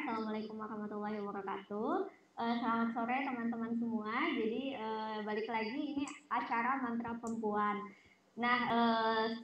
Assalamualaikum warahmatullahi wabarakatuh. Selamat sore teman-teman semua. Jadi balik lagi ini acara mantra perempuan. Nah,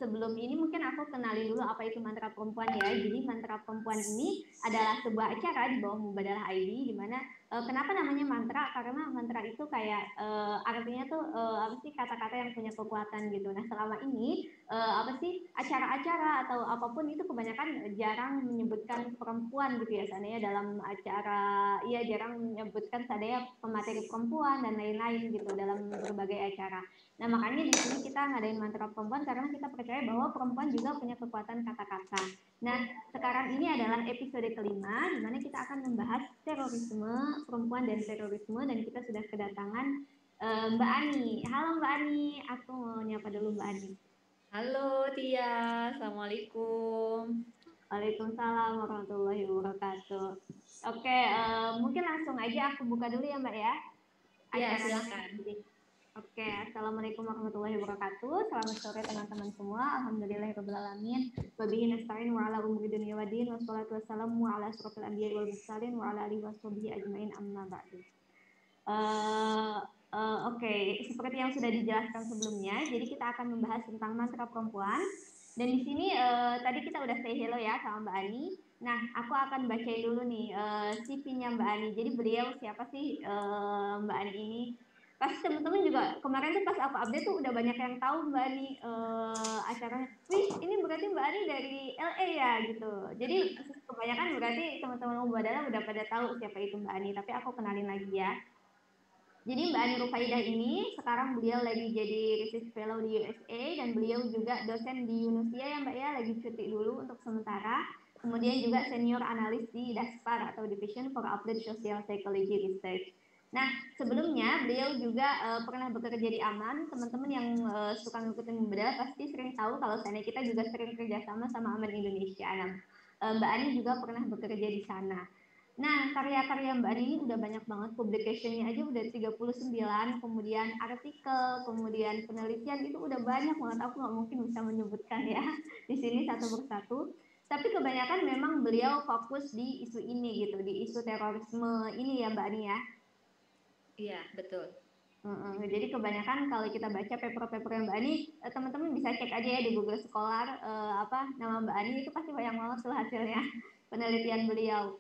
sebelum ini mungkin aku kenalin dulu apa itu mantra perempuan ya. Jadi mantra perempuan ini adalah sebuah acara di bawah Mubadalah ID, di mana kenapa namanya mantra? Karena mantra itu kayak artinya tuh apa sih, kata-kata yang punya kekuatan gitu. Nah, selama ini apa sih, acara-acara atau apapun itu kebanyakan jarang menyebutkan perempuan gitu ya, seandainya dalam acara, iya jarang menyebutkan seandainya pemateri perempuan dan lain-lain gitu dalam berbagai acara. Nah, makanya di sini kita ngadain mantra perempuan karena kita percaya bahwa perempuan juga punya kekuatan kata-kata. Nah, sekarang ini adalah episode kelima di mana kita akan membahas terorisme, perempuan dan terorisme, dan kita sudah kedatangan Mbak Ani. Halo Mbak Ani, aku mau nyapa dulu Mbak Ani. Halo Tia, Assalamualaikum. Waalaikumsalam warahmatullahi wabarakatuh. Oke, mungkin langsung aja aku buka dulu ya Mbak ya Ya, acaranya. silakan. Oke, Assalamualaikum warahmatullahi wabarakatuh. Selamat sore teman-teman semua. Alhamdulillahirrahmanirrahim. Wabihi nasta'in wa ala umuri dunia wa din. Wassalatu wassalamu ala asrofil anbiya wal mursalin wa ala alihi washabihi ajmain amma ba'du. Eh, Oke, seperti yang sudah dijelaskan sebelumnya, jadi kita akan membahas tentang mantra perempuan. Dan di sini tadi kita udah say hello ya sama Mbak Ani. Nah, aku akan bacain dulu nih CV-nya Mbak Ani. Jadi beliau siapa sih Mbak Ani ini? Pasti teman-teman juga kemarin tuh pas aku update tuh udah banyak yang tahu Mbak Ani acaranya. Wih, ini berarti Mbak Ani dari LA ya gitu. Jadi kebanyakan berarti teman-teman Mubadalah udah pada tahu siapa itu Mbak Ani. Tapi aku kenalin lagi ya. Jadi Mbak Ani Rufaidah ini sekarang beliau lagi jadi research fellow di USA, dan beliau juga dosen di Unusia ya Mbak ya, lagi cuti dulu untuk sementara. Kemudian juga senior analis di DASPAR atau Division for Applied Social Psychology Research. Nah, sebelumnya beliau juga pernah bekerja di Aman. Teman-teman yang suka ngikutin Mbak pasti sering tahu kalau sana kita juga sering kerjasama sama Aman Indonesia. Nah, Mbak Ani juga pernah bekerja di sana. Nah, karya-karya Mbak Ani ini udah banyak banget, publication-nya aja udah 39, kemudian artikel, kemudian penelitian itu udah banyak banget. Aku nggak mungkin bisa menyebutkan ya di sini satu persatu. Tapi kebanyakan memang beliau fokus di isu ini gitu, di isu terorisme ini ya Mbak Ani ya. Iya, betul. Jadi kebanyakan kalau kita baca paper-paper yang Mbak Ani, teman-teman bisa cek aja ya di Google Scholar apa nama Mbak Ani itu pasti banyak banget tuh hasilnya penelitian beliau.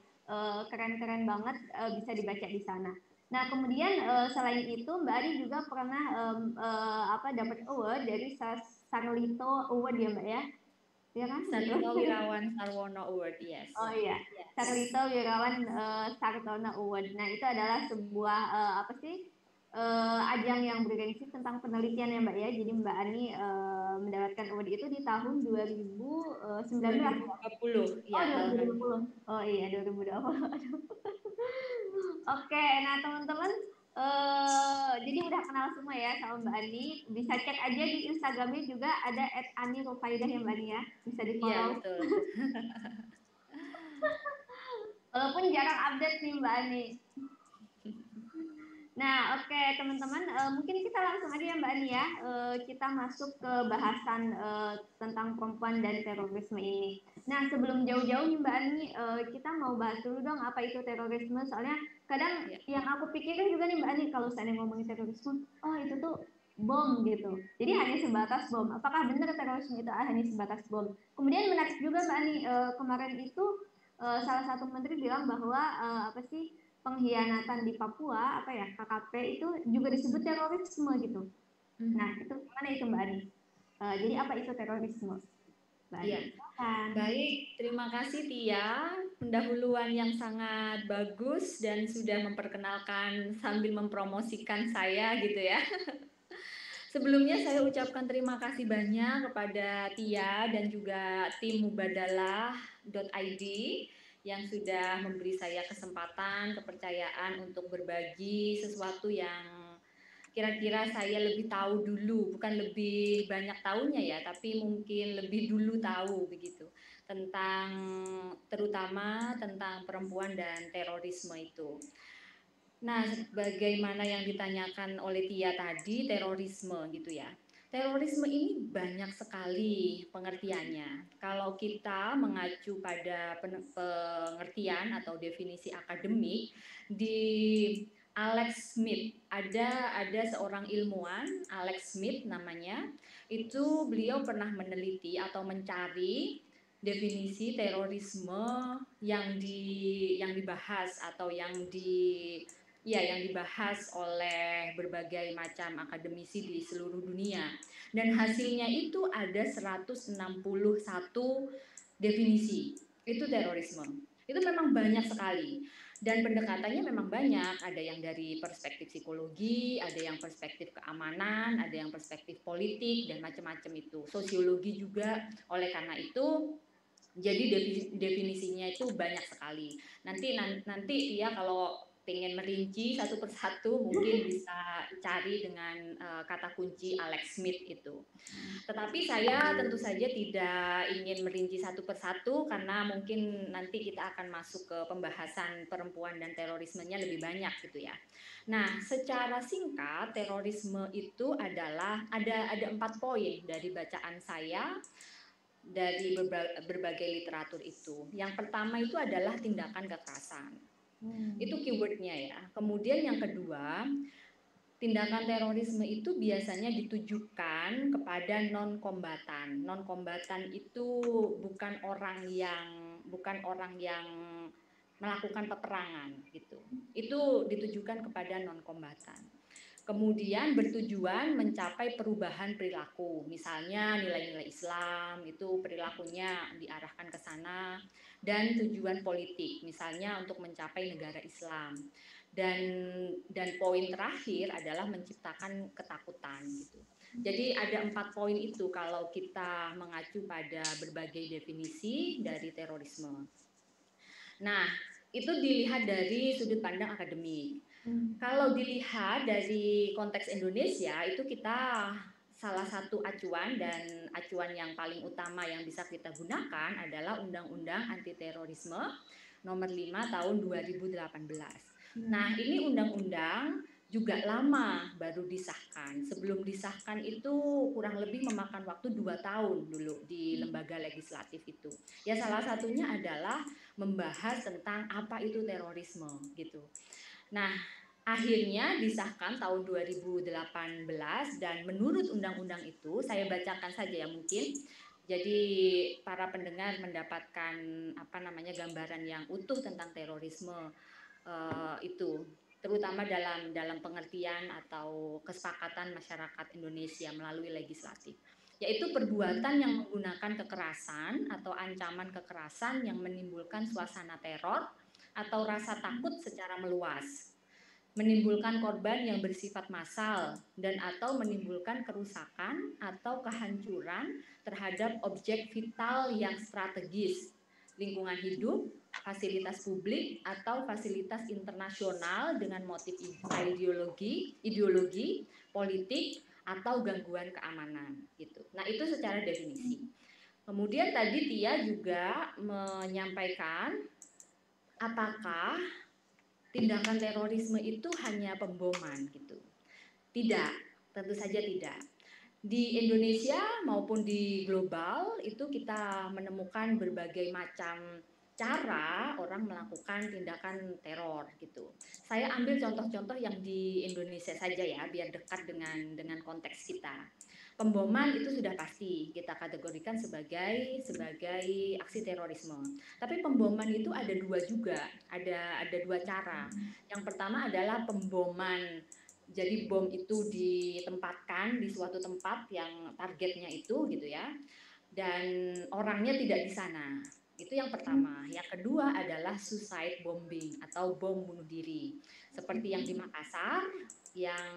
Keren-keren banget, bisa dibaca di sana. Nah, kemudian selain itu Mbak Ani juga pernah apa dapat award dari Sarlito Award ya Mbak ya. Iya kan? Gitu. Sarlito Wirawan Sarwono Award, yes. Oh iya, Sarlito Wirawan Sartono Award. Nah, itu adalah sebuah apa sih, ajang yang bergengsi tentang penelitian ya Mbak ya. Jadi Mbak Ani mendapatkan award itu di tahun 2019 ya. 2020, Oh, ya tahun lalu. 2020. Oh iya, 2020. Aduh. Oke, nah teman-teman, jadi udah kenal semua ya sama Mbak Ani. Bisa cek aja di Instagramnya juga ada @ani_rufaidah ya Mbak Ani ya. Bisa di Iya, follow. betul. Walaupun jarang update nih Mbak Ani. Nah, oke teman-teman, mungkin kita langsung aja ya Mbak Ani ya. Kita masuk ke bahasan tentang perempuan dan terorisme ini. Nah, sebelum jauh-jauh nih Mbak Ani, kita mau bahas dulu dong apa itu terorisme. Soalnya kadang Ya. yang aku pikirin juga nih Mbak Ani, kalau saya ngomongin terorisme, oh itu tuh bom gitu. Jadi hanya sebatas bom. Apakah benar terorisme itu hanya sebatas bom? Kemudian menarik juga Mbak Ani, kemarin itu salah satu menteri bilang bahwa apa sih, pengkhianatan di Papua apa ya, KKP itu juga disebut terorisme gitu. Nah, Mhm. itu gimana itu Mbak Ani? Jadi apa itu terorisme, Mbak Ani? Iya. Silakan. Baik, terima kasih Tia. Pendahuluan yang sangat bagus dan sudah memperkenalkan sambil mempromosikan saya gitu ya. Sebelumnya saya ucapkan terima kasih banyak kepada Tia dan juga tim mubadalah.id yang sudah memberi saya kesempatan, kepercayaan untuk berbagi sesuatu yang kira-kira saya lebih tahu dulu, bukan lebih banyak tahunya ya, tapi mungkin lebih dulu tahu begitu tentang, terutama tentang perempuan dan terorisme itu. Nah, bagaimana yang ditanyakan oleh Tia tadi, terorisme gitu ya. Terorisme ini banyak sekali pengertiannya. Kalau kita mengacu pada pengertian atau definisi akademik di Alex Smith, ada seorang ilmuwan, Alex Smith namanya, itu beliau pernah meneliti atau mencari definisi terorisme yang dibahas atau yang dibahas oleh berbagai macam akademisi di seluruh dunia. Dan hasilnya itu ada 161 definisi. Itu terorisme. Itu memang banyak sekali. Dan pendekatannya memang banyak, ada yang dari perspektif psikologi, ada yang perspektif keamanan, ada yang perspektif politik, dan macam-macam itu. Sosiologi juga, oleh karena itu, jadi definisinya itu banyak sekali. Nanti ya kalau pengen merinci satu persatu mungkin bisa cari dengan kata kunci Alex Smith itu. Tetapi saya tentu saja tidak ingin merinci satu persatu karena mungkin nanti kita akan masuk ke pembahasan perempuan dan terorismenya lebih banyak gitu ya. Nah, secara singkat terorisme itu adalah ada 4 poin dari bacaan saya dari berbagai literatur itu. Yang pertama itu adalah tindakan kekerasan. Itu keywordnya ya. Kemudian yang kedua, tindakan terorisme itu biasanya ditujukan kepada non-kombatan. Non-kombatan itu bukan orang yang melakukan peperangan gitu. Itu ditujukan kepada non-kombatan. Kemudian bertujuan mencapai perubahan perilaku, misalnya nilai-nilai Islam itu perilakunya diarahkan ke sana, dan tujuan politik, misalnya untuk mencapai negara Islam. Dan poin terakhir adalah menciptakan ketakutan gitu. Jadi ada 4 poin itu kalau kita mengacu pada berbagai definisi dari terorisme. Nah, itu dilihat dari sudut pandang akademik. Kalau dilihat dari konteks Indonesia, itu kita salah satu acuan dan acuan yang paling utama yang bisa kita gunakan adalah Undang-Undang Anti Terorisme Nomor 5 Tahun 2018. Nah, ini undang-undang juga lama baru disahkan. Sebelum disahkan itu kurang lebih memakan waktu 2 tahun dulu di lembaga legislatif itu. Ya salah satunya adalah membahas tentang apa itu terorisme gitu. Nah, akhirnya disahkan tahun 2018 dan menurut undang-undang itu, saya bacakan saja ya mungkin. Jadi para pendengar mendapatkan gambaran yang utuh tentang terorisme itu, terutama dalam pengertian atau kesepakatan masyarakat Indonesia melalui legislatif, yaitu perbuatan yang menggunakan kekerasan atau ancaman kekerasan yang menimbulkan suasana teror atau rasa takut secara meluas, menimbulkan korban yang bersifat massal dan atau menimbulkan kerusakan atau kehancuran terhadap objek vital yang strategis, lingkungan hidup, fasilitas publik atau fasilitas internasional dengan motif ideologi, politik atau gangguan keamanan gitu. Nah, itu secara definisi. Kemudian tadi Tia juga menyampaikan apakah tindakan terorisme itu hanya pemboman gitu. Tidak, tentu saja tidak. Di Indonesia maupun di global itu kita menemukan berbagai macam cara orang melakukan tindakan teror gitu. Saya ambil contoh-contoh yang di Indonesia saja ya, biar dekat dengan konteks kita. Pemboman itu sudah pasti kita kategorikan sebagai aksi terorisme. Tapi pemboman itu ada dua juga, ada dua cara. Yang pertama adalah pemboman. Jadi bom itu ditempatkan di suatu tempat yang targetnya itu gitu ya. Dan orangnya tidak di sana. Itu yang pertama. Yang kedua adalah suicide bombing atau bom bunuh diri. Seperti yang di Makassar yang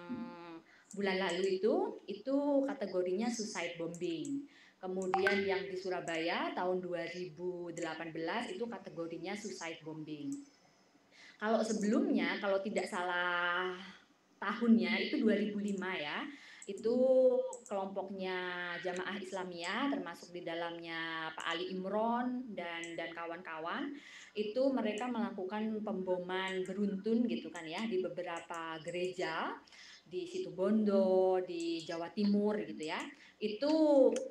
bulan lalu itu kategorinya suicide bombing. Kemudian yang di Surabaya tahun 2018 itu kategorinya suicide bombing. Kalau sebelumnya, kalau tidak salah tahunnya itu 2005 ya, itu kelompoknya Jamaah Islamiyah termasuk di dalamnya Pak Ali Imron dan kawan-kawan, itu mereka melakukan pemboman beruntun gitu kan ya di beberapa gereja. di Situbondo, di Jawa Timur gitu ya. Itu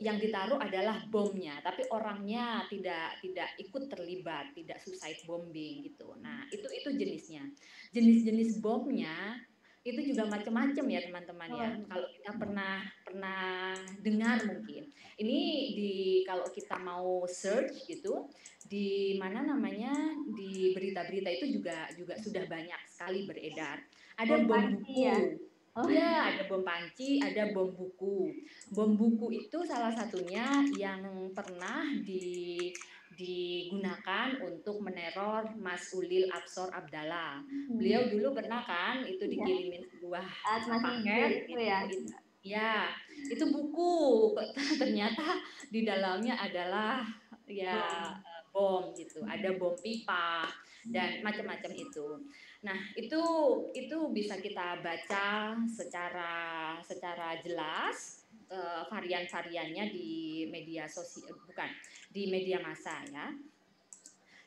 yang ditaruh adalah bomnya, tapi orangnya tidak ikut terlibat, tidak suicide bombing gitu. Nah, itu jenisnya. Jenis-jenis bomnya itu juga macam-macam ya teman-teman ya. Kalau kita pernah pernah dengar mungkin. Ini kalau kita mau search gitu di mana namanya di berita-berita itu juga sudah banyak sekali beredar. Ada Bom bom panci ya. buku. Ya, ada bom panci, ada bom buku. Bom buku itu salah satunya yang pernah digunakan untuk meneror Mas Ulil Absor Abdallah. Beliau dulu pernah kan itu Iya. dikirimin sebuah Saat masih hidup paket itu ya. ya itu buku ternyata di dalamnya adalah ya Bom. bom gitu, ada bom pipa dan macam-macam itu. Nah, itu bisa kita baca secara jelas varian-variannya di media sosial, bukan di media massa ya.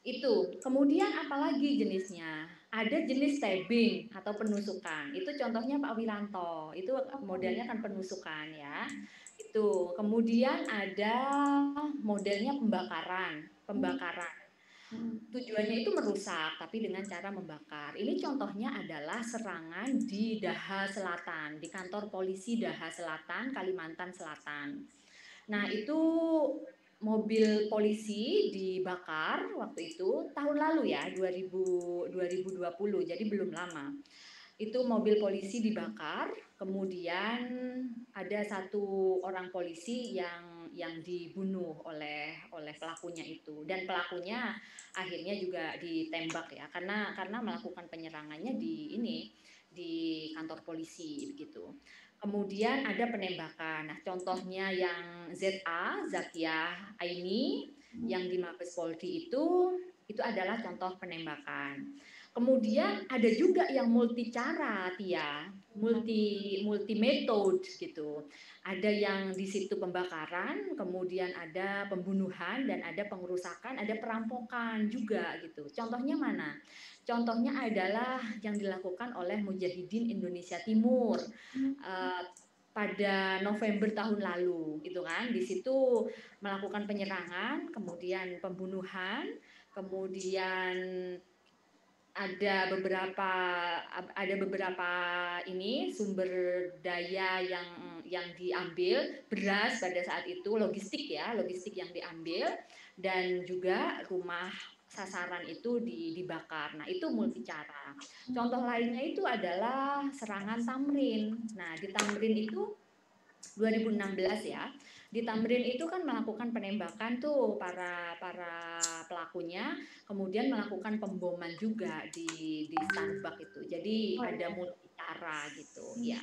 Itu. Kemudian apalagi jenisnya? Ada jenis stabbing atau penusukan. Itu contohnya Pak Wiranto. Itu modelnya kan penusukan ya. Itu. Kemudian ada modelnya pembakaran. Pembakaran. Tujuannya itu merusak, tapi dengan cara membakar. Ini contohnya adalah serangan di Daha Selatan, di kantor polisi Daha Selatan, Kalimantan Selatan. Nah, itu mobil polisi dibakar waktu itu tahun lalu ya, 2020, jadi belum lama. Itu mobil polisi dibakar, kemudian ada satu orang polisi yang dibunuh oleh pelakunya itu, dan pelakunya akhirnya juga ditembak ya, karena melakukan penyerangannya di kantor polisi begitu. Kemudian ada penembakan. Nah, contohnya yang ZA, Zakiah Aini, yang di Mabes Polri itu adalah contoh penembakan. Kemudian ada juga yang multi cara, Tia, multi metode gitu. Ada yang di situ pembakaran, kemudian ada pembunuhan dan ada pengerusakan, ada perampokan juga gitu. Contohnya mana? Contohnya adalah yang dilakukan oleh Mujahidin Indonesia Timur pada November tahun lalu, gitu kan? Di situ melakukan penyerangan, kemudian pembunuhan, kemudian ada beberapa ini sumber daya yang diambil, beras pada saat itu, logistik yang diambil, dan juga rumah sasaran itu dibakar. Nah, itu multi cara. Contoh lainnya itu adalah serangan Tamrin. Nah, di Tamrin itu 2016 ya. Di Tamrin itu kan melakukan penembakan tuh para pelakunya, kemudian melakukan pemboman juga di Starbucks itu. Jadi ada multi cara gitu ya.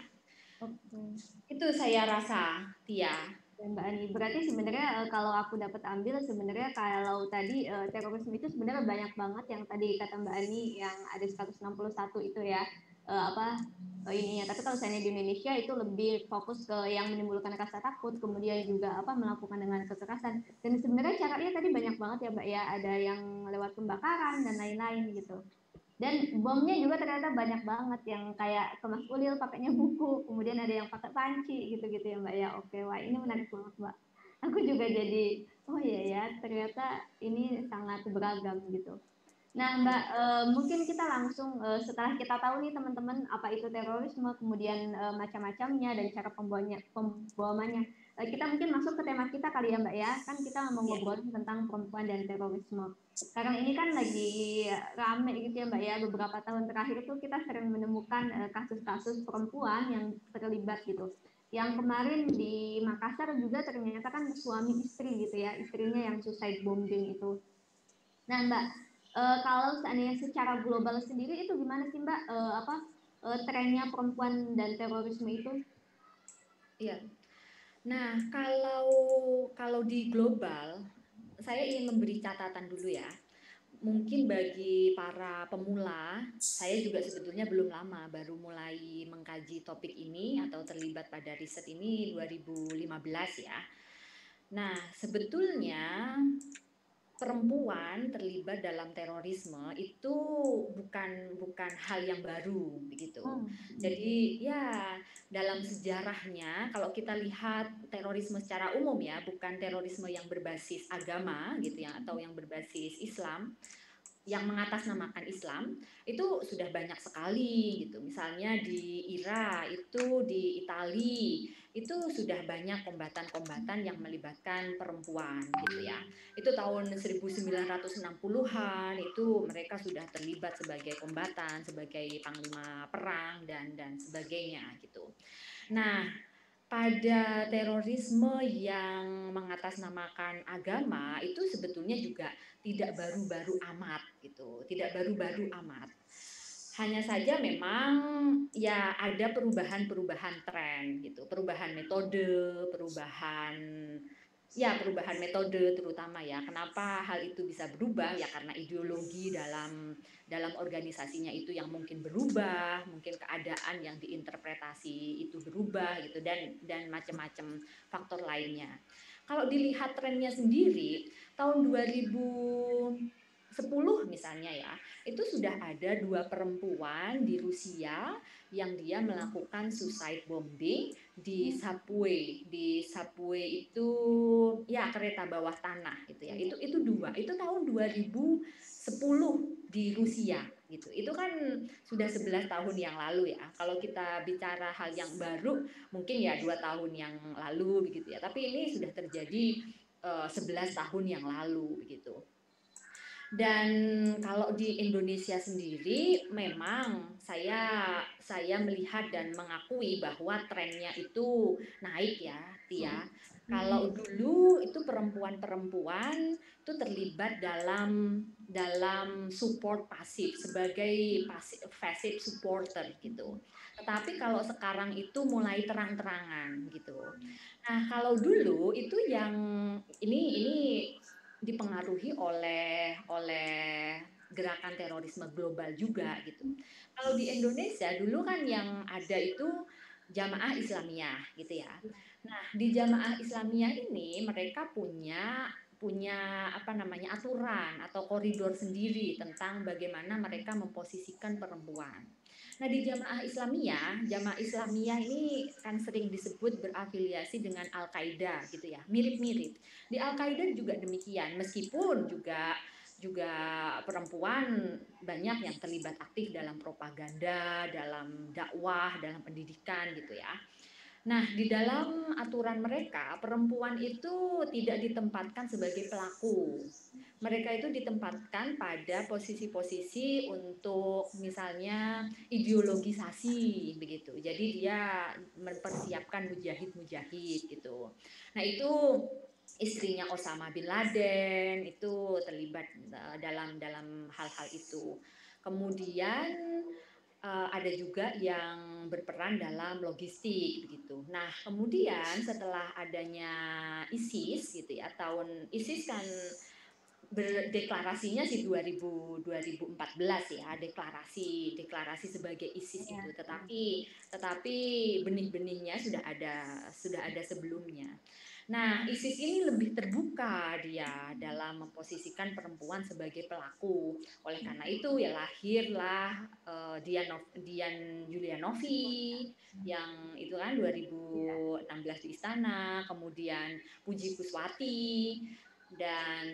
Itu saya rasa, Tia. Mbak Ani, berarti sebenarnya kalau aku dapat ambil sebenarnya kalau tadi terorisme itu sebenarnya banyak banget yang tadi kata Mbak Ani yang ada 161 itu ya ininya. Tapi kalau misalnya di Indonesia itu lebih fokus ke yang menimbulkan rasa takut, kemudian juga melakukan dengan kekerasan. Dan sebenarnya caranya tadi banyak banget ya Mbak ya, ada yang lewat pembakaran dan lain-lain gitu. Dan bomnya juga ternyata banyak banget yang kayak ke Mas Ulil pakainya buku, kemudian ada yang pakai panci gitu-gitu ya Mbak ya. Oke, wah ini menarik banget Mbak. Aku juga jadi, oh iya ya, ternyata ini sangat beragam gitu. Nah Mbak, mungkin kita langsung setelah kita tahu nih teman-teman apa itu terorisme, kemudian macam-macamnya dan cara pembomannya, kita mungkin masuk ke tema kita kali ya Mbak ya. Kan kita mau ngobrol tentang perempuan dan terorisme. Karena ini kan lagi rame gitu ya Mbak ya, beberapa tahun terakhir itu kita sering menemukan kasus-kasus perempuan yang terlibat gitu. Yang kemarin di Makassar juga ternyata kan suami istri gitu ya, istrinya yang suicide bombing itu. Nah Mbak, kalau seandainya secara global sendiri itu gimana sih Mbak, trennya perempuan dan terorisme itu? Iya. Nah, kalau di global, saya ingin memberi catatan dulu ya. Mungkin bagi para pemula, saya juga sebetulnya belum lama, baru mulai mengkaji topik ini atau terlibat pada riset ini 2015 ya. Nah, sebetulnya perempuan terlibat dalam terorisme itu bukan hal yang baru begitu. Jadi ya dalam sejarahnya kalau kita lihat terorisme secara umum ya, bukan terorisme yang berbasis agama gitu ya atau yang berbasis Islam, yang mengatasnamakan Islam itu sudah banyak sekali gitu. Misalnya di Irak, itu di Italia, itu sudah banyak kombatan-kombatan yang melibatkan perempuan gitu ya. Itu tahun 1960-an itu mereka sudah terlibat sebagai kombatan, sebagai panglima perang dan sebagainya gitu. Nah, pada terorisme yang mengatasnamakan agama itu sebetulnya juga tidak baru-baru amat gitu, tidak baru-baru amat. Hanya saja memang ya ada perubahan-perubahan tren gitu, perubahan metode, perubahan metode terutama ya. Kenapa hal itu bisa berubah? Ya karena ideologi dalam organisasinya itu yang mungkin berubah, mungkin keadaan yang diinterpretasi itu berubah gitu dan macam-macam faktor lainnya. Kalau dilihat trennya sendiri tahun 2010 misalnya ya, itu sudah ada 2 perempuan di Rusia yang dia melakukan suicide bombing di subway. Di subway itu ya kereta bawah tanah gitu ya. Itu 2. Itu tahun 2010 di Rusia gitu. Itu kan sudah 11 tahun yang lalu ya. Kalau kita bicara hal yang baru mungkin ya 2 tahun yang lalu begitu ya. Tapi ini sudah terjadi 11 tahun yang lalu begitu. Dan kalau di Indonesia sendiri memang saya melihat dan mengakui bahwa trennya itu naik ya, Tia. Kalau dulu itu perempuan-perempuan itu terlibat dalam support pasif sebagai passive supporter gitu. Tetapi kalau sekarang itu mulai terang-terangan gitu. Nah, kalau dulu itu yang ini dipengaruhi oleh gerakan terorisme global juga gitu. Kalau di Indonesia dulu kan yang ada itu Jamaah Islamiyah gitu ya. Nah, di Jamaah Islamiyah ini mereka punya punya apa namanya aturan atau koridor sendiri tentang bagaimana mereka memposisikan perempuan. Nah, di Jamaah Islamiyah ini kan sering disebut berafiliasi dengan Al-Qaeda gitu ya, mirip-mirip. Di Al-Qaeda juga demikian, meskipun juga perempuan banyak yang terlibat aktif dalam propaganda, dalam dakwah, dalam pendidikan gitu ya. Nah, di dalam aturan mereka, perempuan itu tidak ditempatkan sebagai pelaku. Mereka itu ditempatkan pada posisi-posisi untuk misalnya ideologisasi begitu. Jadi dia mempersiapkan mujahid-mujahid gitu. Nah, itu istrinya Osama bin Laden itu terlibat dalam hal-hal itu. Kemudian ada juga yang berperan dalam logistik begitu. Nah, kemudian setelah adanya ISIS gitu ya, ISIS kan berdeklarasinya sih 2014 ya, deklarasi sebagai ISIS itu. Tetapi benih-benihnya sudah ada sebelumnya. Nah, ISIS ini lebih terbuka dia dalam memposisikan perempuan sebagai pelaku. Oleh karena itu ya lahirlah Dian Yulianovi yang itu kan 2016 di istana, kemudian Puji Kuswati dan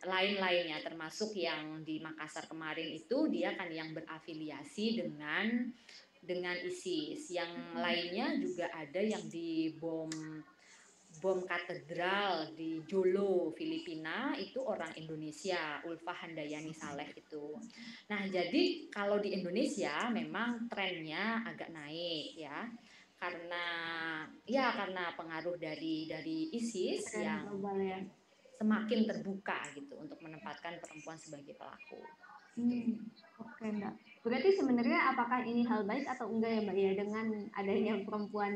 lain-lainnya termasuk yang di Makassar kemarin itu dia kan yang berafiliasi dengan ISIS. Yang lainnya juga ada yang di bom katedral di Jolo, Filipina, itu orang Indonesia, Ulfa Handayani Saleh itu. Nah, jadi kalau di Indonesia memang trennya agak naik ya. Karena pengaruh dari ISIS yang semakin terbuka gitu untuk menempatkan perempuan sebagai pelaku. Oke, Mbak. Berarti sebenarnya apakah ini hal baik atau enggak ya, Mbak ya, dengan adanya perempuan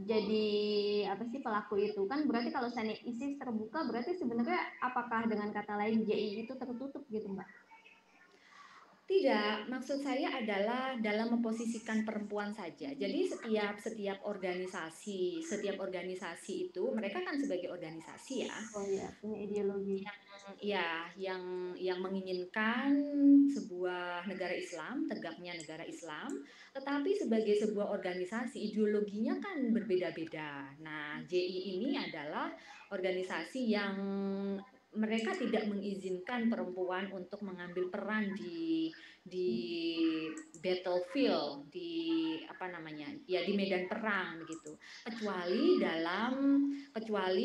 jadi pelaku itu kan berarti kalau misalnya ISIS terbuka berarti sebenarnya apakah dengan kata lain JI itu tertutup gitu, Mbak? Tidak, maksud saya adalah dalam memposisikan perempuan saja. Jadi setiap organisasi itu mereka kan sebagai organisasi ya, Oh ya, punya ideologi. yang menginginkan sebuah negara Islam, tegaknya negara Islam, tetapi sebagai sebuah organisasi ideologinya kan berbeda-beda. Nah, JI ini adalah organisasi yang mereka tidak mengizinkan perempuan untuk mengambil peran di battlefield, di apa namanya, ya di medan perang begitu, kecuali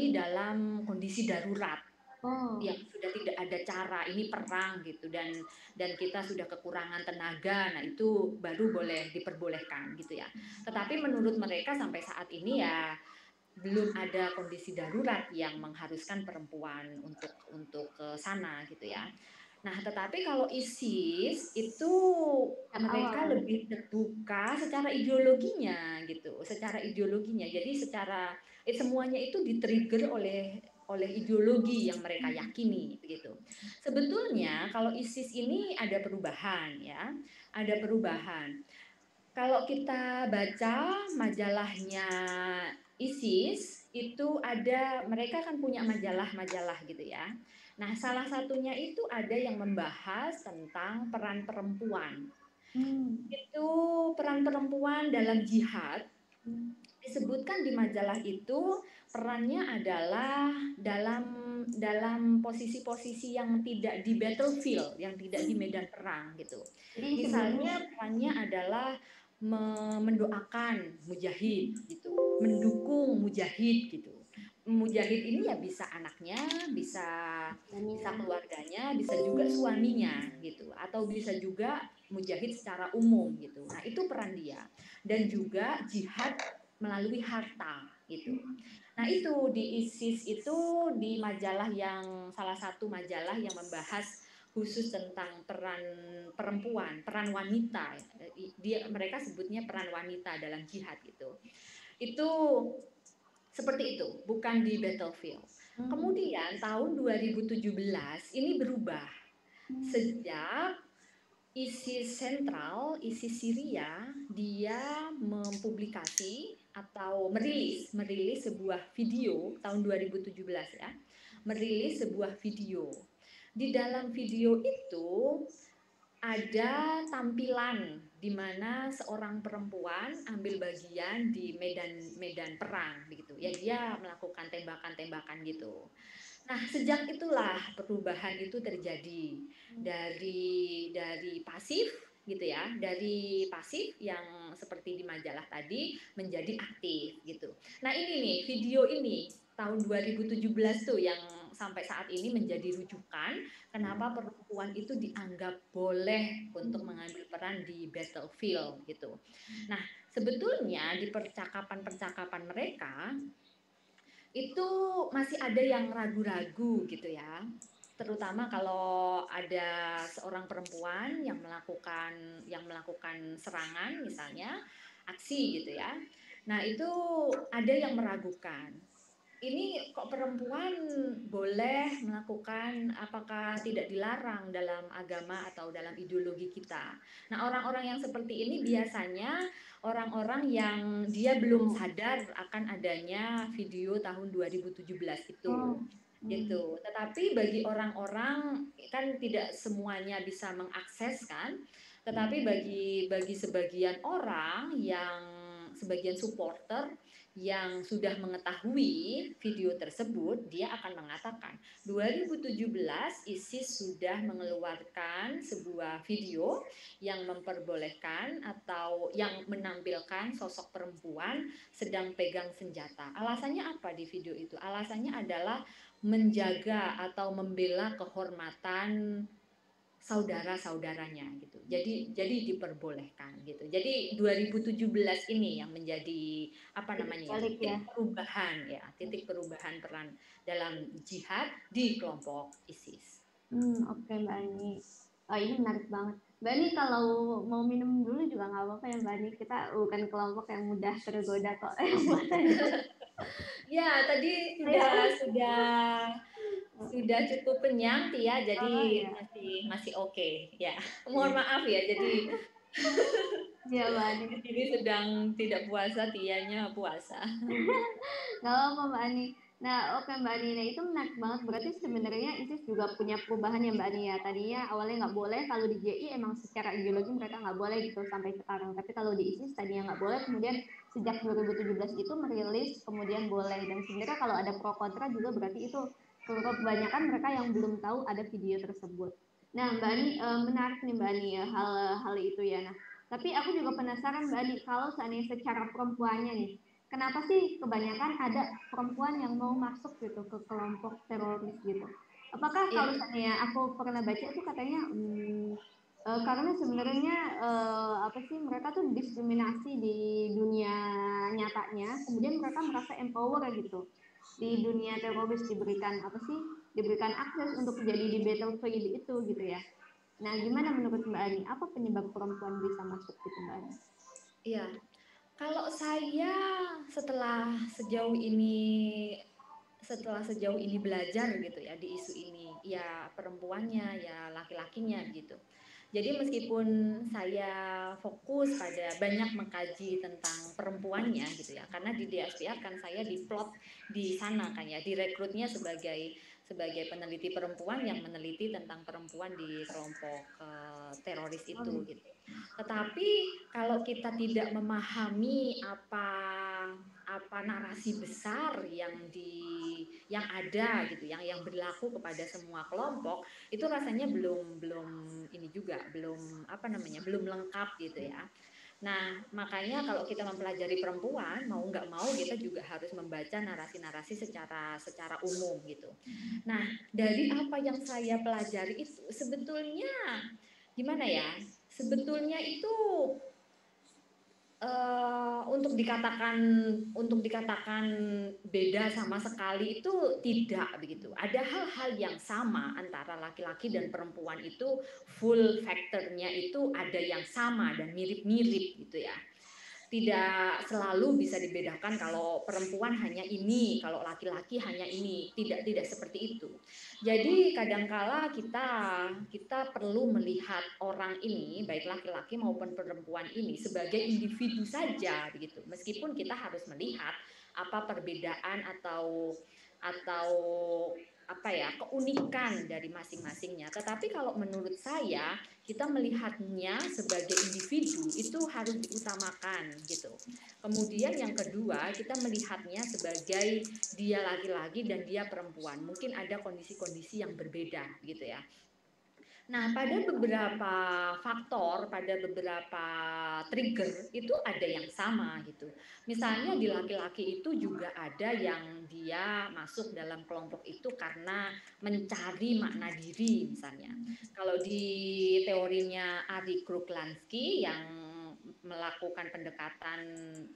dalam kondisi darurat Oh, yang sudah tidak ada cara, ini perang gitu, dan kita sudah kekurangan tenaga, nah itu baru boleh diperbolehkan gitu ya. Tetapi menurut mereka sampai saat ini ya belum ada kondisi darurat yang mengharuskan perempuan untuk ke sana gitu ya. Nah, tetapi kalau ISIS itu yang mereka awal. lebih terbuka secara ideologinya gitu, secara ideologinya. Jadi semuanya itu di-trigger oleh ideologi yang mereka yakini begitu. Sebetulnya kalau ISIS ini ada perubahan ya, ada perubahan. Kalau kita baca majalahnya ISIS itu mereka kan punya majalah-majalah gitu ya. Nah, salah satunya itu ada yang membahas tentang peran perempuan. Itu peran perempuan dalam jihad. Disebutkan di majalah itu perannya adalah dalam posisi-posisi yang tidak di battlefield, yang tidak di medan perang gitu. Jadi sebenarnya Misalnya perannya adalah mendoakan mujahid gitu, mendukung mujahid gitu. Mujahid ini ya bisa anaknya, bisa bisa suaminya. keluarganya, bisa juga suaminya gitu, atau bisa juga mujahid secara umum gitu. Nah, itu peran dia. Dan juga jihad melalui harta gitu. Nah, itu di ISIS itu di majalah yang salah satu majalah yang membahas khusus tentang peran perempuan, peran wanita. Mereka sebutnya peran wanita dalam jihad gitu. Itu seperti itu, bukan di battlefield. Kemudian tahun 2017 ini berubah sejak ISIS sentral, ISIS Syria, dia mempublikasi atau merilis sebuah video tahun 2017 ya. Merilis sebuah video. Di dalam video itu ada tampilan di mana seorang perempuan ambil bagian di medan perang begitu. Ya, dia melakukan tembakan-tembakan gitu. Nah, sejak itulah perubahan itu terjadi dari pasif gitu ya, dari pasif yang seperti di majalah tadi menjadi aktif gitu. Nah, ini nih video ini tahun 2017 tuh yang sampai saat ini menjadi rujukan kenapa perempuan itu dianggap boleh untuk mengambil peran di battlefield gitu. Nah, sebetulnya di percakapan-percakapan mereka itu masih ada yang ragu-ragu gitu ya, terutama kalau ada seorang perempuan yang melakukan serangan misalnya aksi gitu ya. Nah, itu ada yang meragukan, ini kok perempuan boleh melakukan, apakah tidak dilarang dalam agama atau dalam ideologi kita. Nah, orang-orang yang seperti ini biasanya orang-orang yang dia belum sadar akan adanya video tahun 2017 itu. Gitu. Tetapi bagi orang-orang kan tidak semuanya bisa mengakses kan, tetapi bagi sebagian orang yang sebagian supporter yang sudah mengetahui video tersebut, dia akan mengatakan 2017 ISIS sudah mengeluarkan sebuah video yang memperbolehkan atau yang menampilkan sosok perempuan sedang pegang senjata. Alasannya apa di video itu? Alasannya adalah menjaga atau membela kehormatan saudara-saudaranya gitu. Jadi diperbolehkan gitu. Jadi 2017 ini yang menjadi apa namanya ya, Balik ya. titik perubahan peran dalam jihad di kelompok ISIS. Oke Mbak Ani. Oh, ini menarik banget. Mbak Ani kalau mau minum dulu juga nggak apa-apa ya Mbak Ani. Kita bukan kelompok yang mudah tergoda kok. Ya, tadi Ayo. sudah sudah cukup kenyang Tia, jadi Oh ya, masih masih oke ya. Mohon maaf ya, jadi ya Mbak Ani. di sini sedang tidak puasa, Tianya puasa. Nggak apa Mbak Ani. Nah, oke Mbak Ani. Nah, itu menarik banget. Berarti sebenarnya ISIS juga punya perubahan ya Mbak Ani ya. Tadinya awalnya nggak boleh. Kalau di JI emang secara ideologi mereka nggak boleh gitu sampai sekarang. Tapi kalau di ISIS tadinya nggak boleh. Kemudian sejak 2017 itu merilis, kemudian boleh. Dan sebenarnya kalau ada pro kontra juga berarti itu kebanyakan mereka yang belum tahu ada video tersebut. Nah, Mbak Ani, menarik nih Mbak Ani ya hal-hal itu ya. Nah, tapi aku juga penasaran Mbak Ani, kalau seandainya secara perempuannya nih, kenapa sih kebanyakan ada perempuan yang mau masuk gitu ke kelompok teroris gitu? Apakah Iya, kalau misalnya aku pernah baca itu katanya karena sebenarnya apa sih mereka tuh diskriminasi di dunia nyatanya, kemudian mereka merasa empower gitu di dunia teroris diberikan apa sih diberikan akses untuk jadi di battlefield itu gitu ya. Nah, gimana menurut Mbak Ani? Apa penyebab perempuan bisa masuk gitu Mbak Ani? iya. Kalau saya setelah sejauh ini sejauh ini belajar gitu ya di isu ini, ya perempuannya, ya laki-lakinya gitu. Jadi meskipun saya fokus pada banyak mengkaji tentang perempuannya gitu ya, karena di DSPR kan saya diplot di sana kan ya, direkrutnya sebagai sebagai peneliti perempuan yang meneliti tentang perempuan di kelompok teroris itu gitu. Tetapi kalau kita tidak memahami apa narasi besar yang ada gitu, yang berlaku kepada semua kelompok, itu rasanya belum belum ini juga belum apa namanya belum lengkap gitu ya. Nah, makanya kalau kita mempelajari perempuan, mau nggak mau kita juga harus membaca narasi-narasi secara umum gitu. Nah, dari apa yang saya pelajari itu sebetulnya gimana ya? Sebetulnya itu untuk dikatakan beda sama sekali itu tidak begitu. Ada hal-hal yang sama antara laki-laki dan perempuan itu full faktornya itu ada yang sama dan mirip-mirip gitu ya. Tidak selalu bisa dibedakan kalau perempuan hanya ini, kalau laki-laki hanya ini. Tidak seperti itu. Jadi kadangkala kita perlu melihat orang ini, baik laki-laki maupun perempuan ini sebagai individu saja begitu. Meskipun kita harus melihat apa perbedaan atau apa ya keunikan dari masing-masingnya. Tetapi kalau menurut saya kita melihatnya sebagai individu itu harus diutamakan gitu. Kemudian yang kedua kita melihatnya sebagai dia laki-laki dan dia perempuan. Mungkin ada kondisi-kondisi yang berbeda gitu ya. Nah, pada beberapa faktor, pada beberapa trigger itu ada yang sama gitu. Misalnya di laki-laki itu juga ada yang dia masuk dalam kelompok itu karena mencari makna diri misalnya. Kalau di teorinya Ari Kruglanski yang melakukan pendekatan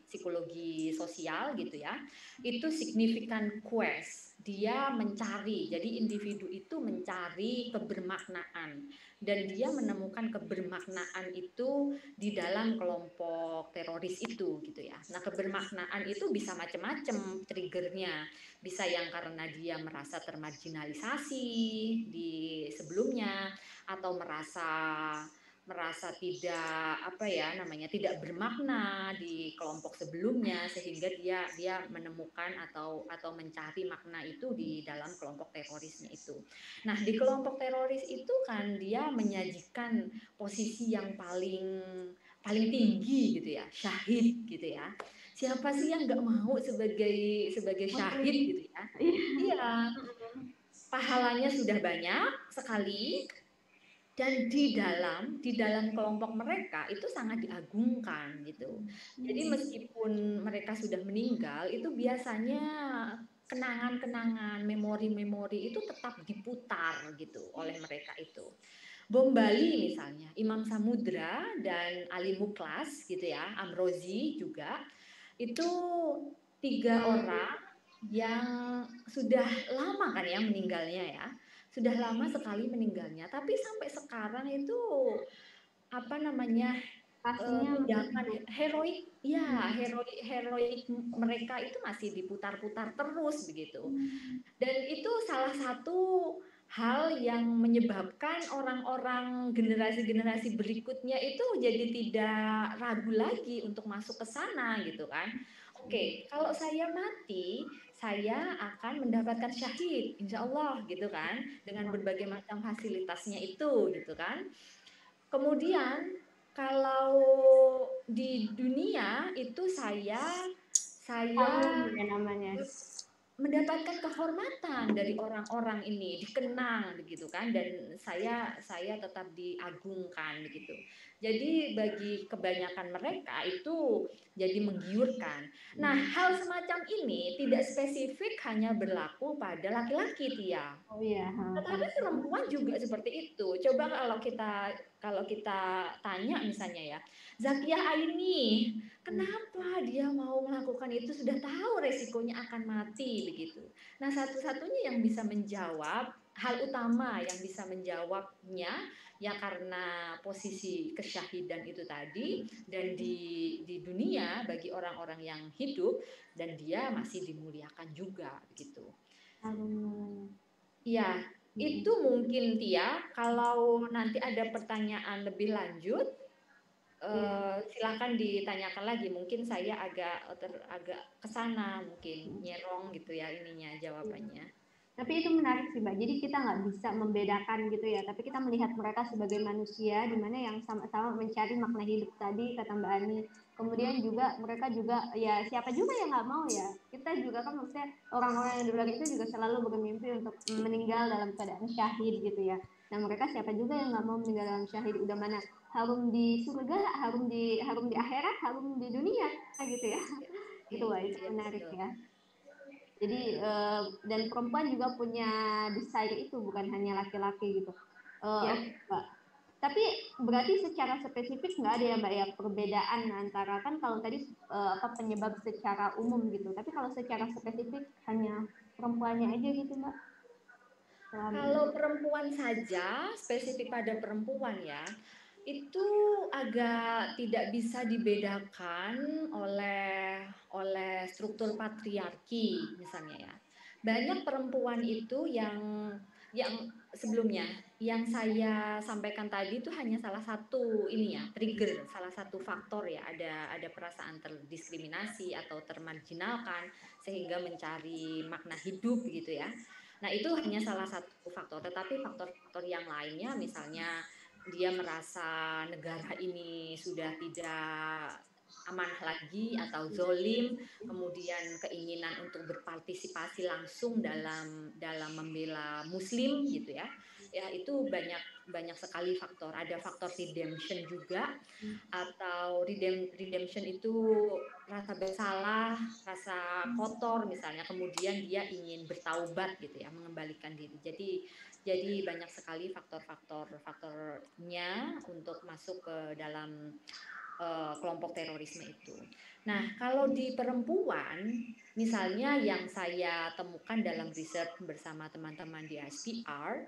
psikologi sosial gitu ya, itu significant quest. Dia mencari, jadi individu itu mencari kebermaknaan dan dia menemukan kebermaknaan itu di dalam kelompok teroris itu gitu ya. Nah, kebermaknaan itu bisa macam-macam triggernya. Bisa yang karena dia merasa termarginalisasi di sebelumnya atau merasa tidak apa ya namanya tidak bermakna di kelompok sebelumnya sehingga dia menemukan atau mencari makna itu di dalam kelompok terorisnya itu. Nah, di kelompok teroris itu kan dia menyajikan posisi yang paling paling tinggi gitu ya, syahid gitu ya. Siapa sih yang nggak mau sebagai syahid Muslim. gitu ya? Iya, pahalanya sudah banyak sekali dan di dalam kelompok mereka itu sangat diagungkan gitu. Jadi meskipun mereka sudah meninggal itu biasanya kenangan-kenangan, memori-memori itu tetap diputar gitu oleh mereka itu. Bom Bali misalnya, Imam Samudra dan Ali Muklas gitu ya, Amrozi juga itu tiga orang yang sudah lama kan ya meninggalnya ya, sudah lama sekali meninggalnya, tapi sampai sekarang itu apa namanya pastinya tindakan heroik, ya heroik mereka itu masih diputar-putar terus begitu. Dan itu salah satu hal yang menyebabkan orang-orang generasi-generasi berikutnya itu jadi tidak ragu lagi untuk masuk ke sana gitu kan. Oke, kalau saya mati, saya akan mendapatkan syahid, insya Allah gitu kan, dengan berbagai macam fasilitasnya itu gitu kan. Kemudian kalau di dunia itu saya ya namanya. mendapatkan kehormatan dari orang-orang ini, dikenang begitu kan, dan saya tetap diagungkan begitu. Jadi bagi kebanyakan mereka itu jadi menggiurkan. Nah, hal semacam ini tidak spesifik hanya berlaku pada laki-laki, Tia. Oh iya, Tetapi perempuan juga seperti itu. Coba kalau kita tanya misalnya ya, Zakia Aini, kenapa dia mau melakukan itu sudah tahu resikonya akan mati begitu. Nah, satu-satunya yang bisa menjawab hal utama yang bisa menjawabnya ya karena posisi kesyahidan itu tadi dan di dunia bagi orang-orang yang hidup dan dia masih dimuliakan juga begitu. Iya, itu mungkin Tia, kalau nanti ada pertanyaan lebih lanjut, silakan ditanyakan lagi. Mungkin saya agak kesana mungkin nyerong gitu ya ininya jawabannya. Tapi itu menarik sih, Mbak. Jadi kita nggak bisa membedakan gitu ya, tapi kita melihat mereka sebagai manusia, di mana yang sama-sama mencari makna hidup tadi, kata Mbak Ani. Kemudian juga mereka juga, ya siapa juga yang nggak mau ya. Kita juga kan maksudnya orang-orang yang di luar itu juga selalu bermimpi untuk meninggal dalam keadaan syahid gitu ya. Nah mereka siapa juga yang nggak mau meninggal dalam syahid, udah mana harum di surga, harum di akhirat, harum di dunia, gitu ya. Itu wah, itu menarik ya. Jadi dan perempuan juga punya desire itu, bukan hanya laki-laki gitu. Oke, Mbak. Tapi berarti secara spesifik nggak ada ya Mbak ya perbedaan antara kan kalau tadi apa penyebab secara umum gitu. Tapi kalau secara spesifik hanya perempuannya aja gitu Mbak. Kalau perempuan saja, spesifik pada perempuan ya, itu agak tidak bisa dibedakan oleh struktur patriarki misalnya ya. Banyak perempuan itu yang sebelumnya yang saya sampaikan tadi itu hanya salah satu ini ya, trigger, salah satu faktor ya, ada perasaan terdiskriminasi atau termarginalkan sehingga mencari makna hidup gitu ya. Nah, itu hanya salah satu faktor, tetapi faktor-faktor yang lainnya misalnya dia merasa negara ini sudah tidak amanah lagi atau zolim, kemudian keinginan untuk berpartisipasi langsung dalam membela Muslim gitu ya, ya itu banyak sekali faktor. Ada faktor redemption juga, atau redemption itu rasa bersalah, rasa kotor misalnya, kemudian dia ingin bertaubat gitu ya, mengembalikan diri. Jadi banyak sekali faktornya untuk masuk ke dalam kelompok terorisme itu. Nah, kalau di perempuan, misalnya yang saya temukan dalam riset bersama teman-teman di SPR,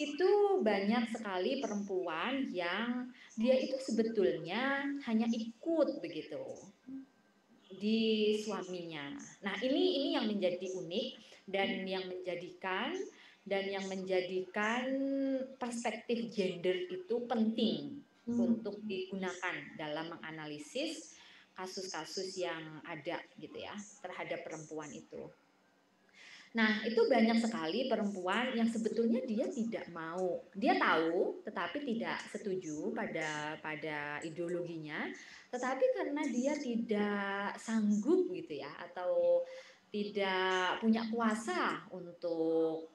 itu banyak sekali perempuan yang dia itu sebetulnya hanya ikut begitu di suaminya. Nah, ini yang menjadi unik dan yang menjadikan perspektif gender itu penting untuk digunakan dalam menganalisis kasus-kasus yang ada gitu ya terhadap perempuan itu. Nah, itu banyak sekali perempuan yang sebetulnya dia tidak mau. Dia tahu tetapi tidak setuju pada ideologinya, tetapi karena dia tidak sanggup gitu ya atau tidak punya kuasa untuk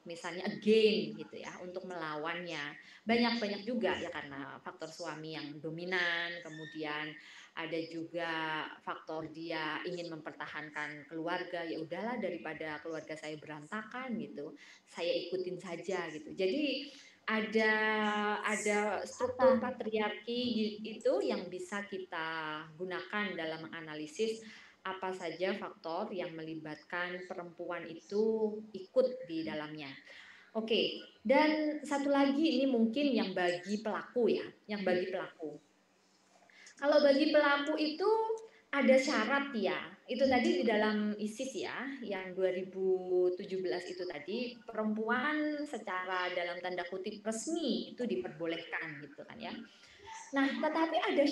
misalnya again gitu ya, untuk melawannya. Banyak juga ya karena faktor suami yang dominan, kemudian ada juga faktor dia ingin mempertahankan keluarga, ya udahlah daripada keluarga saya berantakan gitu, saya ikutin saja gitu. Jadi ada struktur patriarki itu yang bisa kita gunakan dalam menganalisis apa saja faktor yang melibatkan perempuan itu ikut di dalamnya. Oke, dan satu lagi ini mungkin yang bagi pelaku ya, yang bagi pelaku. Kalau bagi pelaku itu ada syarat ya. Itu tadi di dalam ISIS ya, yang 2017 itu tadi, perempuan secara dalam tanda kutip resmi itu diperbolehkan gitu kan ya. Nah, tetapi ada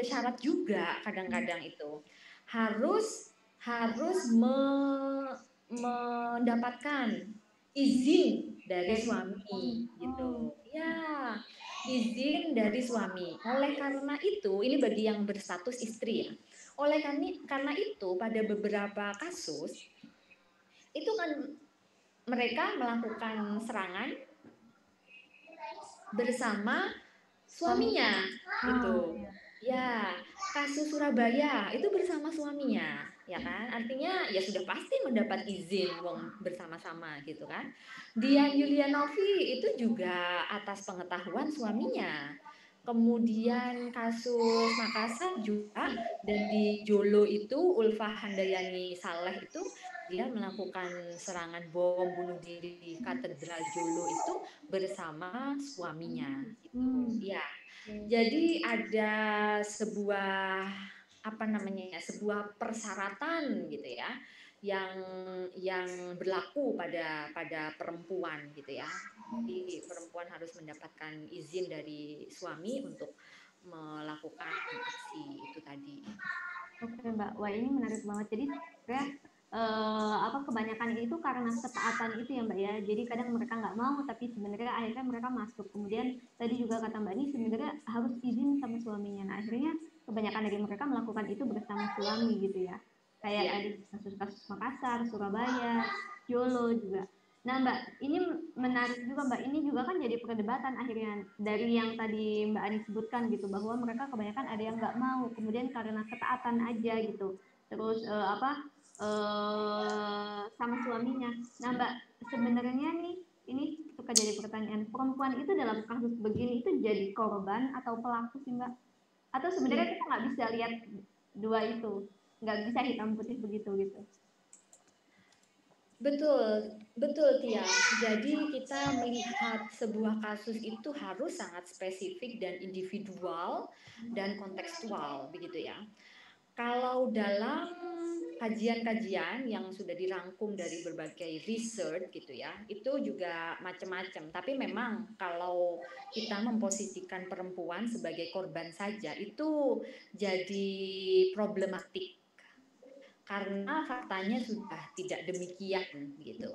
syarat juga kadang-kadang itu. Harus harus mendapatkan izin dari suami gitu. Ya, izin dari suami. Oleh karena itu, ini bagi yang berstatus istri ya. Oleh karena itu, pada beberapa kasus itu kan mereka melakukan serangan bersama suaminya gitu. Ya, kasus Surabaya itu bersama suaminya, ya kan? Artinya ya sudah pasti mendapat izin wong bersama-sama gitu kan. Dian Yulianovi itu juga atas pengetahuan suaminya. Kemudian kasus Makassar juga, dan di Jolo itu Ulfa Handayani Saleh itu dia melakukan serangan bom bunuh diri di Katedral Jolo itu bersama suaminya itu. Ya, jadi ada sebuah apa namanya ya, sebuah persyaratan gitu ya yang berlaku pada perempuan gitu ya. Jadi perempuan harus mendapatkan izin dari suami untuk melakukan aksi itu tadi. Oke Mbak, wah ini menarik banget. Jadi sebenarnya apa kebanyakan itu karena ketaatan itu ya Mbak ya. Jadi kadang mereka nggak mau, tapi sebenarnya akhirnya mereka masuk. Kemudian tadi juga kata Mbak ini sebenarnya harus izin sama suaminya. Nah akhirnya kebanyakan dari mereka melakukan itu bersama suami gitu ya. Kayak Ya. tadi kasus-kasus Makassar, Surabaya, Jolo juga. Nah Mbak, ini menarik juga Mbak. Ini juga kan jadi perdebatan akhirnya dari yang tadi Mbak Ani sebutkan gitu bahwa mereka kebanyakan ada yang nggak mau, kemudian karena ketaatan aja gitu. Terus sama suaminya. Nah Mbak, sebenarnya nih ini suka jadi pertanyaan, perempuan itu dalam kasus begini itu jadi korban atau pelaku sih Mbak? Atau sebenarnya kita nggak bisa lihat dua itu, nggak bisa hitam putih begitu gitu? Betul, betul Tia. Jadi kita melihat sebuah kasus itu harus sangat spesifik dan individual dan kontekstual begitu ya. Kalau dalam kajian-kajian yang sudah dirangkum dari berbagai research gitu ya, itu juga macam-macam. Tapi memang kalau kita memposisikan perempuan sebagai korban saja itu jadi problematik karena faktanya sudah tidak demikian gitu.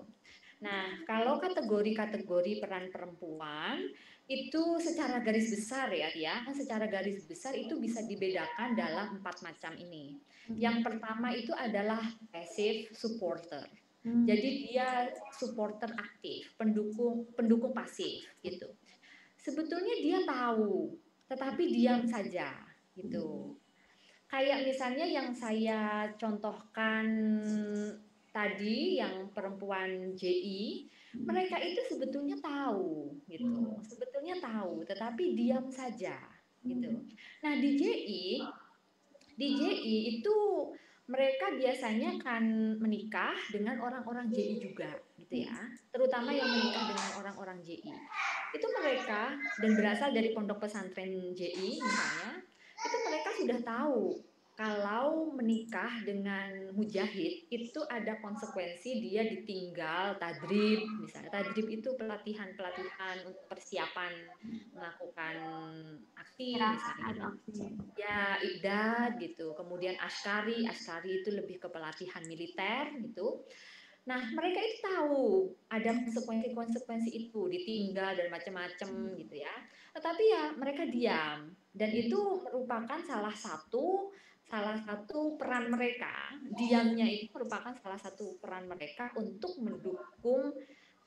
Nah, kalau kategori-kategori peran perempuan itu secara garis besar ya, secara garis besar itu bisa dibedakan dalam 4 macam ini. Yang pertama itu adalah passive supporter. Jadi dia supporter aktif, pendukung pendukung pasif gitu. Sebetulnya dia tahu, tetapi diam saja gitu. Kayak misalnya yang saya contohkan tadi, yang perempuan JI, mereka itu sebetulnya tahu gitu, sebetulnya tahu, tetapi diam saja gitu. Nah di JI itu mereka biasanya kan menikah dengan orang-orang JI juga gitu ya, terutama yang menikah dengan orang-orang JI. Itu mereka dan berasal dari pondok pesantren JI misalnya, itu mereka sudah tahu kalau menikah dengan mujahid itu ada konsekuensi, dia ditinggal tadrib misalnya. Tadrib itu pelatihan-pelatihan untuk persiapan melakukan aksi misalnya gitu. Ya, Iqdad gitu. Kemudian Askari itu lebih ke pelatihan militer gitu. Nah, mereka itu tahu ada konsekuensi-konsekuensi itu, ditinggal dan macam-macam gitu ya. Tetapi ya mereka diam, dan itu merupakan salah satu peran mereka. Diamnya itu merupakan salah satu peran mereka untuk mendukung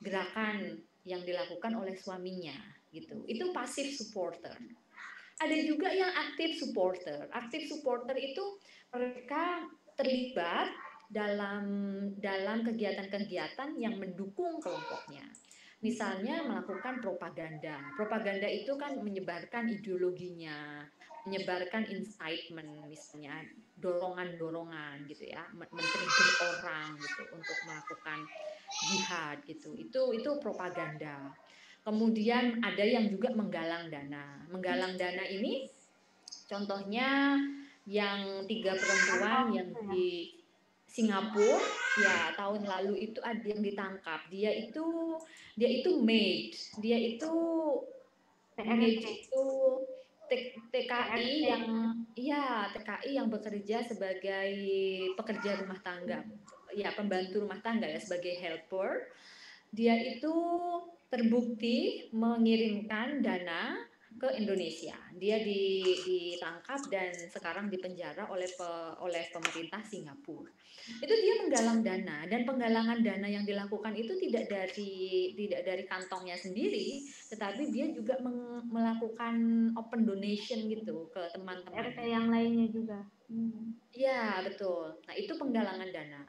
gerakan yang dilakukan oleh suaminya gitu. Itu passive supporter. Ada juga yang aktif supporter. Aktif supporter itu mereka terlibat dalam kegiatan-kegiatan yang mendukung kelompoknya. Misalnya melakukan propaganda. Propaganda itu kan menyebarkan ideologinya, menyebarkan incitement, misalnya dorongan-dorongan gitu ya, men-trigger orang gitu untuk melakukan jihad gitu. Itu propaganda. Kemudian ada yang juga menggalang dana. Menggalang dana ini Contohnya yang 3 perempuan yang Gitu ya. di Singapura ya tahun lalu itu ada yang ditangkap. Dia itu maid, dia itu maid TRT, itu TKI TRT. yang ya TKI yang bekerja sebagai pekerja rumah tangga, ya pembantu rumah tangga ya sebagai helper. Dia itu terbukti mengirimkan dana ke Indonesia. Dia ditangkap dan sekarang dipenjara oleh pemerintah Singapura. Itu dia menggalang dana, dan penggalangan dana yang dilakukan itu tidak dari kantongnya sendiri, tetapi dia juga melakukan open donation gitu ke RT teman-temannya. yang lainnya juga. Ya, betul. Nah, itu penggalangan dana.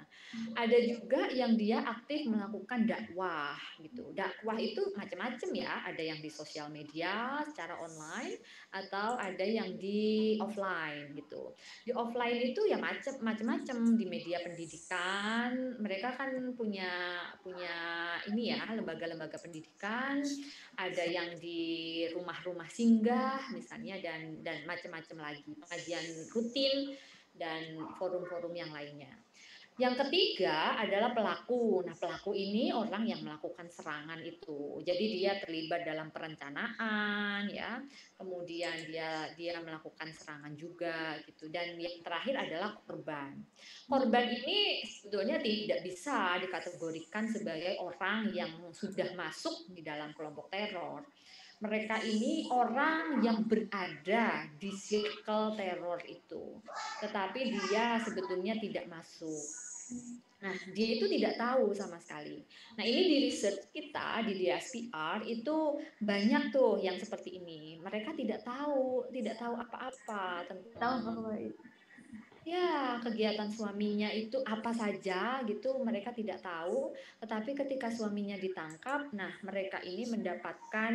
Ada juga yang dia aktif melakukan dakwah gitu. Dakwah itu macam-macam ya. Ada yang di sosial media secara online atau ada yang di offline gitu. Di offline itu ya macam-macam di media pendidikan. Mereka kan punya punya ini ya, lembaga-lembaga pendidikan. Ada yang di rumah-rumah singgah misalnya, dan macam-macam lagi. Pengajian rutin dan forum-forum yang lainnya. Yang ketiga adalah pelaku. Nah, pelaku ini orang yang melakukan serangan itu. Jadi dia terlibat dalam perencanaan ya. Kemudian dia melakukan serangan juga gitu. Dan yang terakhir adalah korban. Korban ini sebetulnya tidak bisa dikategorikan sebagai orang yang sudah masuk di dalam kelompok teror. Mereka ini orang yang berada di circle teror itu, tetapi dia sebetulnya tidak masuk. Nah, dia itu tidak tahu sama sekali. Nah, ini di research kita di DSPR itu banyak tuh yang seperti ini. Mereka tidak tahu apa-apa Tahu tentang bahwa itu. ya kegiatan suaminya itu apa saja gitu. Mereka tidak tahu, tetapi ketika suaminya ditangkap, nah mereka ini mendapatkan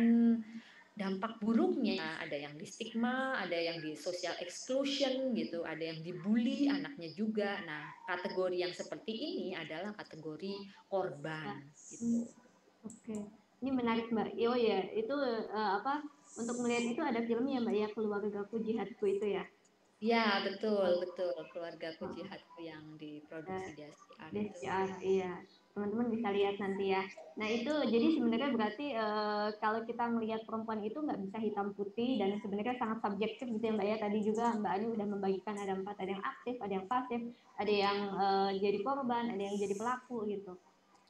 dampak buruknya. Ada yang di stigma, ada yang di social exclusion gitu, ada yang dibully anaknya juga. Nah, kategori yang seperti ini adalah kategori korban gitu. Oke. Ini menarik Mbak. Oh ya, itu apa? Untuk melihat itu ada filmnya Mbak ya, Keluargaku Jihadku itu ya. Ya, betul, betul. Keluargaku Jihadku yang Eh, diproduksi di SCR itu. DSCR, iya. Teman-teman bisa lihat nanti ya. Nah itu jadi sebenarnya berarti kalau kita melihat perempuan itu nggak bisa hitam putih dan sebenarnya sangat subjektif gitu ya Mbak ya. Tadi juga Mbak Ani udah membagikan ada 4, ada yang aktif, ada yang pasif, ada yang jadi korban, ada yang jadi pelaku gitu.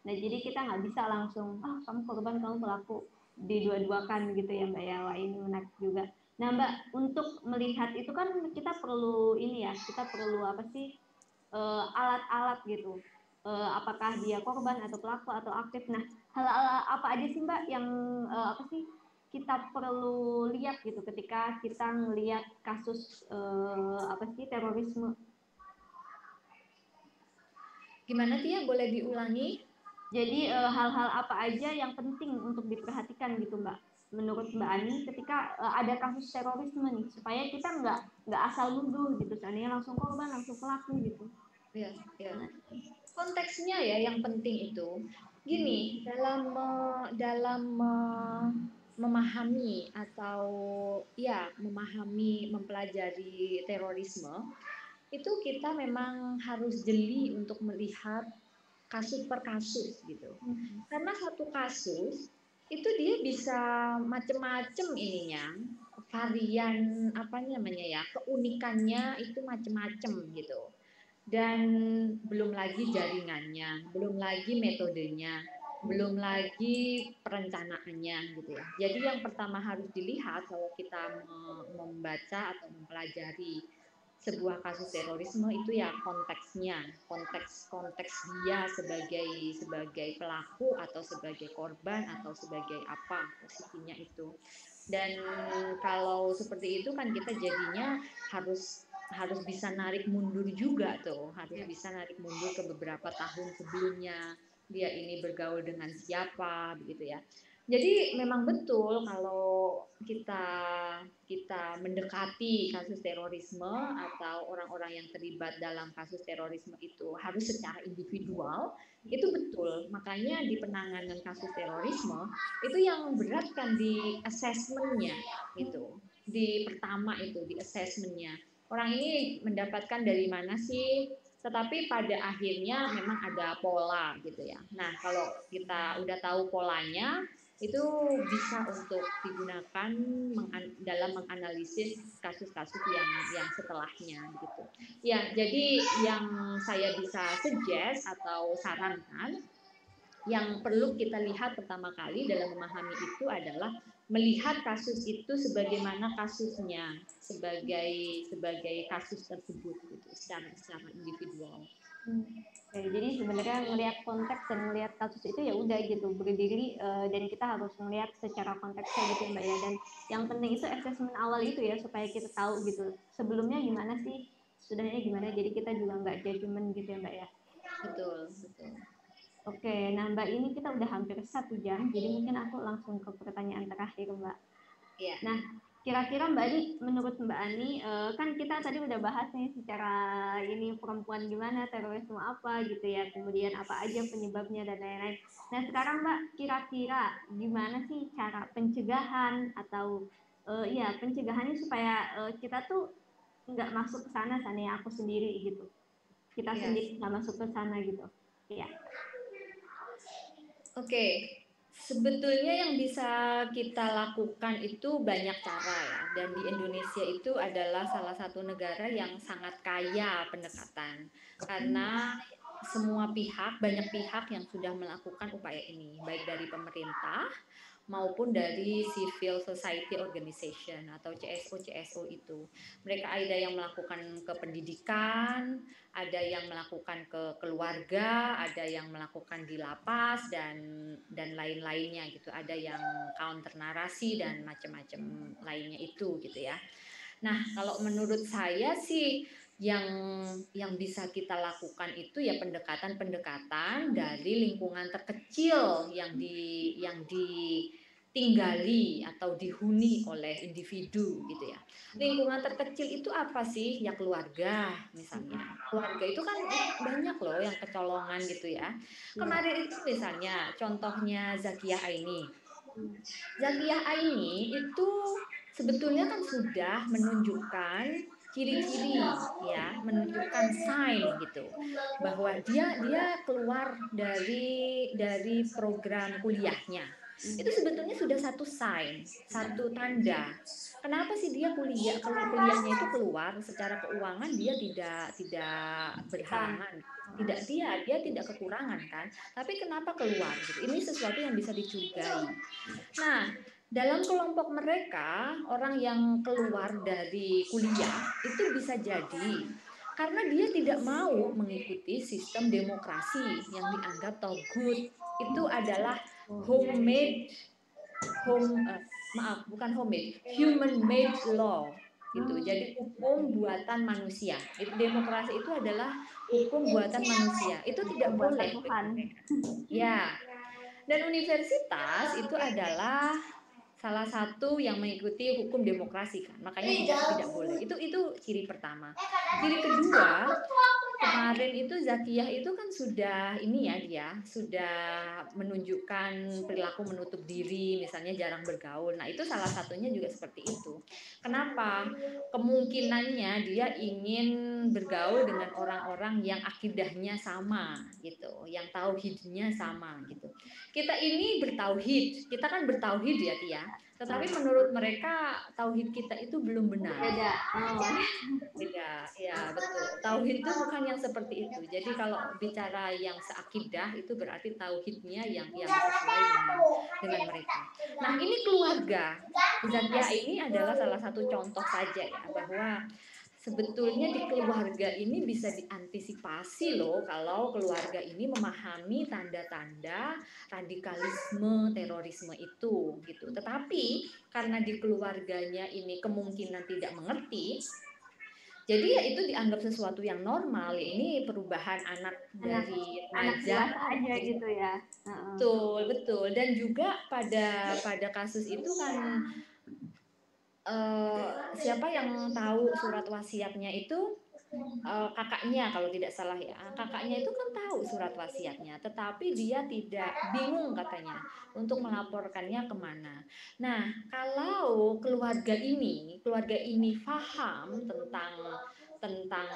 Nah jadi kita nggak bisa langsung, kamu korban, kamu pelaku, didua-duakan gitu ya Mbak ya. Wah ini menarik juga. Nah Mbak, untuk melihat itu kan kita perlu ini ya, kita perlu apa sih, alat-alat gitu. Apakah dia korban atau pelaku atau aktif. Nah, hal-hal apa aja sih Mbak yang apa sih kita perlu lihat gitu ketika kita melihat kasus apa sih terorisme. Gimana Tia? Boleh diulangi? Jadi hal-hal apa aja yang penting untuk diperhatikan gitu Mbak. Menurut Mbak Ani ketika ada kasus terorisme nih supaya kita nggak asal nuduh gitu. Seandainya langsung korban, langsung pelaku gitu. Ya, ya. Konteksnya ya yang penting itu. Gini, memahami atau ya memahami, mempelajari terorisme itu kita memang harus jeli untuk melihat kasus per kasus gitu. Karena satu kasus itu dia bisa macam-macam ininya, varian apa namanya ya, keunikannya itu macam-macam gitu. Dan belum lagi jaringannya, belum lagi metodenya, belum lagi perencanaannya gitu ya. Jadi yang pertama harus dilihat kalau kita membaca atau mempelajari sebuah kasus terorisme itu ya konteksnya, konteks dia sebagai pelaku atau sebagai korban atau sebagai apa posisinya itu. Dan kalau seperti itu kan kita jadinya harus harus bisa narik mundur juga tuh, harus bisa narik mundur ke beberapa tahun sebelumnya dia ini bergaul dengan siapa begitu ya. Jadi memang betul kalau kita kita mendekati kasus terorisme atau orang-orang yang terlibat dalam kasus terorisme itu harus secara individual, itu betul. Makanya di penanganan kasus terorisme itu yang berat kan di assessment-nya gitu. di pertama itu di assessmentnya. Orang ini mendapatkan dari mana sih? Tetapi pada akhirnya memang ada pola gitu ya. Nah, kalau kita udah tahu polanya, itu bisa untuk digunakan dalam menganalisis kasus-kasus yang setelahnya gitu. Ya, jadi yang saya bisa suggest atau sarankan yang perlu kita lihat pertama kali dalam memahami itu adalah melihat kasus itu sebagaimana kasusnya, sebagai kasus tersebut gitu, secara individual. Oke, jadi sebenarnya melihat konteks dan melihat kasus itu ya udah gitu berdiri dan kita harus melihat secara konteksnya gitu Mbak ya. Dan yang penting itu assessment awal itu ya supaya kita tahu gitu sebelumnya gimana sih, sudahnya gimana. Jadi kita juga nggak judgement gitu ya Mbak ya. Betul, betul. Oke, nah Mbak ini kita udah hampir 1 jam, jadi mungkin aku langsung ke pertanyaan terakhir Mbak. Iya. Nah, kira-kira Mbak Ani, menurut Mbak Ani, kan kita tadi udah bahas nih secara ini perempuan gimana, terorisme apa gitu ya, kemudian apa aja penyebabnya dan lain-lain. Nah, sekarang Mbak, kira-kira gimana sih cara pencegahan atau ya pencegahannya supaya kita tuh nggak masuk ke sana ya aku sendiri gitu. Kita sendiri nggak masuk ke sana gitu. Iya. Oke, sebetulnya yang bisa kita lakukan itu banyak cara ya. Dan di Indonesia itu adalah salah satu negara yang sangat kaya pendekatan. Karena semua pihak, banyak pihak yang sudah melakukan upaya ini, baik dari pemerintah maupun dari civil society organization atau CSO itu. Mereka ada yang melakukan ke pendidikan, ada yang melakukan ke keluarga, ada yang melakukan di lapas dan lain-lainnya gitu. Ada yang counter narasi dan macam-macam lainnya itu gitu ya. Nah, kalau menurut saya sih yang bisa kita lakukan itu ya pendekatan-pendekatan dari lingkungan terkecil yang ditinggali atau dihuni oleh individu gitu ya. Lingkungan terkecil itu apa sih? Ya keluarga misalnya. Keluarga itu kan banyak loh yang kecolongan gitu ya. Kemarin itu misalnya contohnya Zakiyah Aini. Zakiyah Aini itu sebetulnya kan sudah menunjukkan ciri-ciri ya, menunjukkan sign gitu bahwa dia keluar dari program kuliahnya. Itu sebetulnya sudah satu sign, satu tanda. Kenapa sih dia kuliahnya itu keluar secara keuangan dia tidak berhalangan. Dia tidak kekurangan kan, tapi kenapa keluar gitu. Ini sesuatu yang bisa dicurigai. Nah, dalam kelompok mereka, orang yang keluar dari kuliah itu bisa jadi karena dia tidak mau mengikuti sistem demokrasi yang dianggap togut. Itu adalah human made law gitu. Jadi hukum buatan manusia. Demokrasi itu adalah hukum buatan manusia. Itu tidak boleh. Ya. Dan universitas itu adalah salah satu yang mengikuti hukum demokrasi kan, makanya tidak boleh. Itu ciri pertama. Ciri kedua, kemarin itu Zakiyah itu kan sudah ini ya dia sudah menunjukkan perilaku menutup diri, misalnya jarang bergaul. Nah itu salah satunya juga seperti itu. Kenapa? Kemungkinannya dia ingin bergaul dengan orang-orang yang akidahnya sama gitu, yang tauhidnya sama gitu. Kita ini bertauhid, kita kan bertauhid ya Tia. Tetapi menurut mereka tauhid kita itu belum benar. Beda, ya betul. Tauhid itu bukan yang seperti itu. Jadi kalau bicara yang seakidah itu berarti tauhidnya yang sesuai dengan mereka. Nah ini keluarga. Zakiyah ini adalah salah satu contoh saja ya bahwa sebetulnya di keluarga ini bisa diantisipasi loh kalau keluarga ini memahami tanda-tanda radikalisme, terorisme itu gitu. Tetapi karena di keluarganya ini kemungkinan tidak mengerti, jadi ya itu dianggap sesuatu yang normal. Ini perubahan anak dari remaja aja gitu ya. Betul. Dan juga pada kasus itu kan siapa yang tahu surat wasiatnya itu kakaknya kalau tidak salah ya, kakaknya itu kan tahu surat wasiatnya, tetapi dia tidak, bingung katanya untuk melaporkannya kemana. Nah, kalau keluarga ini paham tentang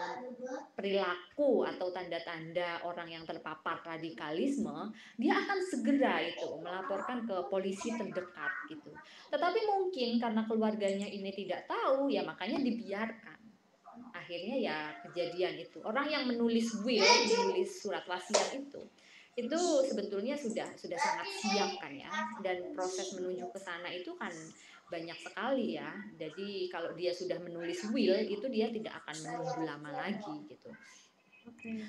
perilaku atau tanda-tanda orang yang terpapar radikalisme, dia akan segera itu melaporkan ke polisi terdekat gitu. Tetapi mungkin karena keluarganya ini tidak tahu, ya makanya dibiarkan. Akhirnya ya kejadian itu. Orang yang menulis menulis surat wasiat itu sebetulnya sudah sangat siap kan ya. Dan proses menuju ke sana itu kan banyak sekali ya. Jadi kalau dia sudah menulis itu dia tidak akan menunggu lama lagi gitu.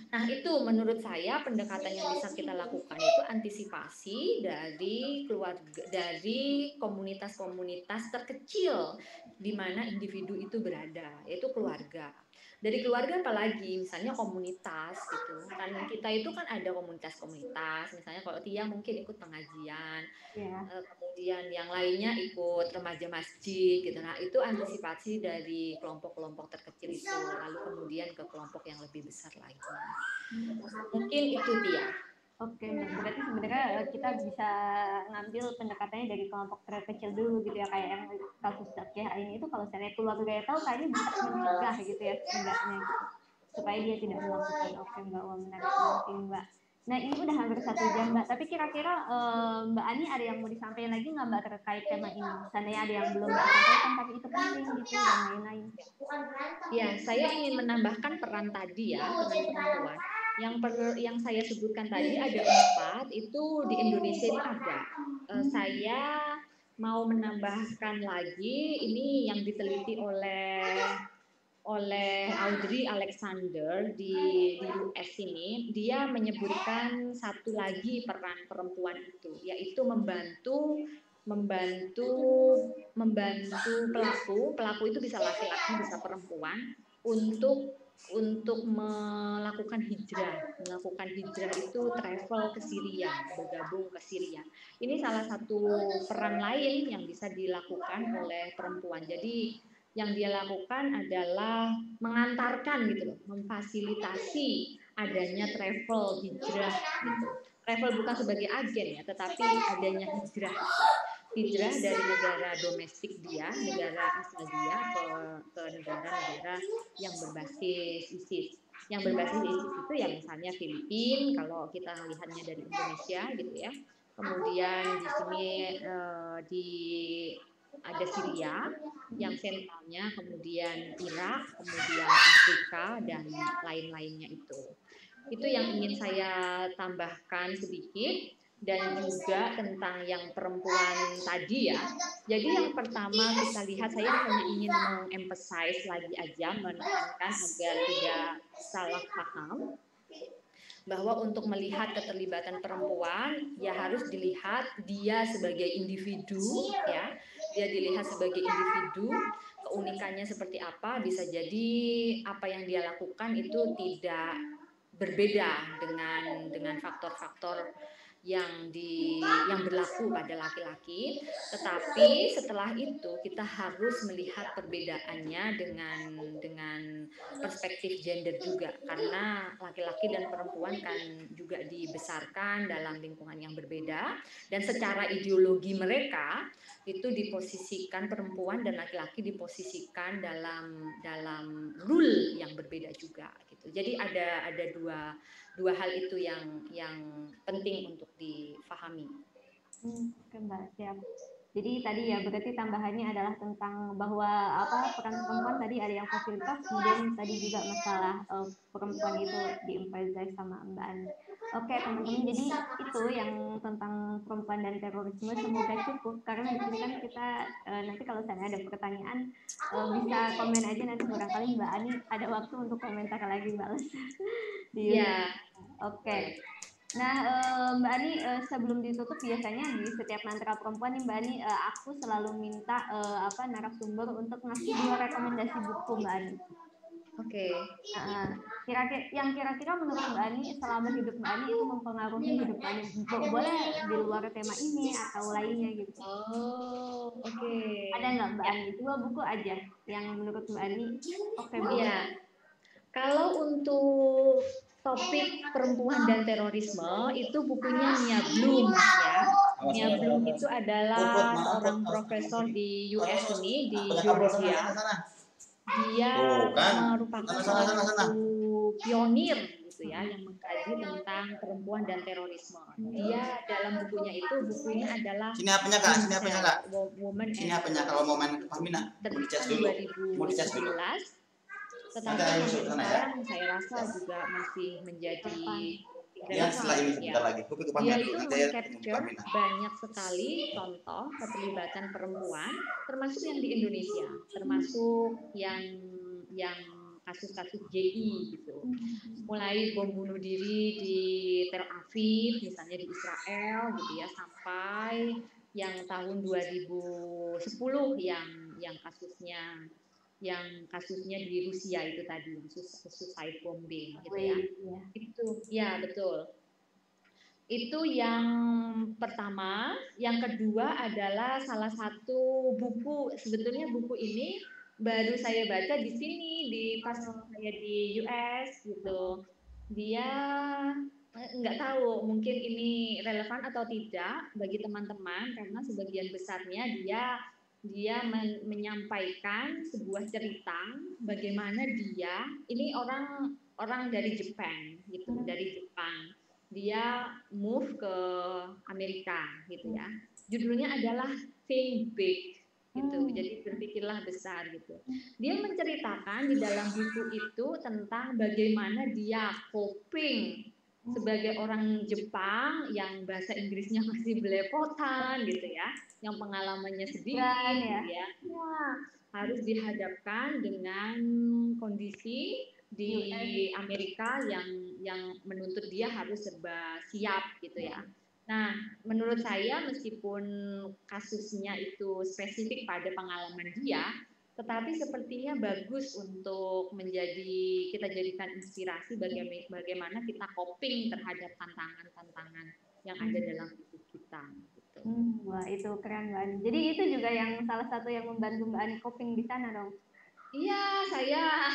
Nah, itu menurut saya pendekatan yang bisa kita lakukan itu antisipasi dari keluarga, dari komunitas-komunitas terkecil di mana individu itu berada, yaitu keluarga. Dari keluarga apalagi misalnya komunitas gitu. Kan kita itu kan ada komunitas-komunitas, misalnya kalau Tia mungkin ikut pengajian, kemudian yang lainnya ikut remaja masjid gitu. Nah, itu antisipasi dari kelompok-kelompok terkecil itu, lalu kemudian ke kelompok yang lebih besar lagi. Mungkin itu Tia. Oke, berarti sebenarnya kita bisa ngambil pendekatannya dari kelompok terkecil dulu gitu ya, kayak yang kasus Zakiah ini itu kalau saya keluarga tahu kayaknya bisa mencegah gitu ya setidaknya gitu, supaya dia tidak melakukan. Oke Mbak, wah menarik banget Mbak. Nah ini udah hampir 1 jam Mbak, tapi kira-kira Mbak Ani ada yang mau disampaikan lagi nggak Mbak terkait tema ini? Misalnya ada yang belum Mbak sampaikan tapi itu penting gitu dan lain-lain. Ya, saya ingin menambahkan peran tadi ya, peran perempuan. Yang saya sebutkan tadi ada 4, itu di Indonesia itu ada. Saya mau menambahkan lagi, ini yang diteliti oleh Audrey Alexander di US ini. Dia menyebutkan satu lagi peran perempuan itu, yaitu membantu pelaku itu bisa laki-laki bisa perempuan untuk melakukan hijrah itu travel ke Syria, bergabung ke Syria. Ini salah satu peran lain yang bisa dilakukan oleh perempuan. Jadi yang dia lakukan adalah mengantarkan gitu loh, memfasilitasi adanya travel hijrah gitu. Travel bukan sebagai agen ya, tetapi adanya hijrah dari negara domestik dia, negara asal dia ke negara-negara yang berbasis ISIS. Yang berbasis ISIS itu ya misalnya Filipina, kalau kita lihatnya dari Indonesia gitu ya. Kemudian di sini ada Syria yang sentralnya, kemudian Irak, kemudian Afrika dan lain-lainnya itu. Itu yang ingin saya tambahkan sedikit. Dan juga tentang yang perempuan tadi ya. Jadi yang pertama kita lihat, saya hanya ingin mengemphasize lagi aja, menekankan agar tidak salah paham bahwa untuk melihat keterlibatan perempuan ya harus dilihat dia sebagai individu ya. Dia dilihat sebagai individu, keunikannya seperti apa, bisa jadi apa yang dia lakukan itu tidak berbeda dengan faktor-faktor yang berlaku pada laki-laki, tetapi setelah itu kita harus melihat perbedaannya dengan perspektif gender juga, karena laki-laki dan perempuan kan juga dibesarkan dalam lingkungan yang berbeda, dan secara ideologi mereka itu diposisikan perempuan dan laki-laki diposisikan dalam rule yang berbeda juga gitu. Jadi ada dua hal itu yang penting untuk difahami. Oke Mbak, siap. Jadi tadi ya berarti tambahannya adalah tentang bahwa peran perempuan tadi ada yang fasilitas, kemudian tadi juga masalah perempuan itu diemphasize sama Mbak Ani. Oke teman-teman, jadi itu yang tentang perempuan dan terorisme, semoga cukup karena di sini kan kita nanti kalau saya ada pertanyaan bisa komen aja, nanti barangkali Mbak Ani ada waktu untuk komentar lagi balas di YouTube. Ya. Oke. Nah, Mbak Ani, sebelum ditutup biasanya di setiap mantra perempuan nih Mbak Ani, aku selalu minta narasumber untuk ngasih 2 rekomendasi buku Mbak Ani. Oke. Kira-kira menurut Mbak Ani selama hidup Mbak Ani itu mempengaruhi hidup Mbak Ani, boleh di luar tema ini atau lainnya gitu. Oke. Ada nggak Mbak Ani 2 buku aja yang menurut Mbak Ani oke banget? Kalau untuk topik perempuan dan terorisme itu bukunya Mia Bloom, Mas ya. Mia Bloom itu adalah seorang profesor di US ini di Georgia. Dia merupakan salah satu pionir gitu ya yang mengkaji tentang perempuan dan terorisme. Dia dalam bukunya adalah Sini apanya Kak? Sini apanya Kak? Woman Sini and apanya kalau mau main ke Pamina? terbitkan 2011. Tetapi sampai sekarang saya rasa juga masih menjadi relevan ya. Dia itu meng-capture banyak sekali contoh keterlibatan perempuan, termasuk yang di Indonesia, termasuk yang kasus-kasus JI gitu. Mulai bom bunuh diri di Tel Aviv, misalnya di Israel gitu ya, sampai yang tahun 2010 yang kasusnya di Rusia itu tadi, suicide bombing gitu ya. Itu ya betul. Itu yang pertama. Yang kedua adalah salah satu buku, sebetulnya buku ini baru saya baca di sini pas saya di US gitu. Dia nggak tahu mungkin ini relevan atau tidak bagi teman-teman karena sebagian besarnya dia menyampaikan sebuah cerita bagaimana ini orang dari Jepang gitu, dari Jepang. Dia move ke Amerika gitu ya. Judulnya adalah Think Big gitu. Jadi berpikirlah besar gitu. Dia menceritakan di dalam buku itu tentang bagaimana dia coping sebagai orang Jepang yang bahasa Inggrisnya masih belepotan gitu ya, yang pengalamannya sedikit gitu ya. Harus dihadapkan dengan kondisi di Amerika yang menuntut dia harus serba siap gitu ya. Nah, menurut saya meskipun kasusnya itu spesifik pada pengalaman dia, tetapi sepertinya bagus untuk kita jadikan inspirasi bagaimana kita coping terhadap tantangan-tantangan yang ada dalam hidup kita. Gitu. Wah, itu keren Mbak Ani. Jadi itu juga yang salah satu yang membantu Mbak Ani coping di sana dong? Iya, saya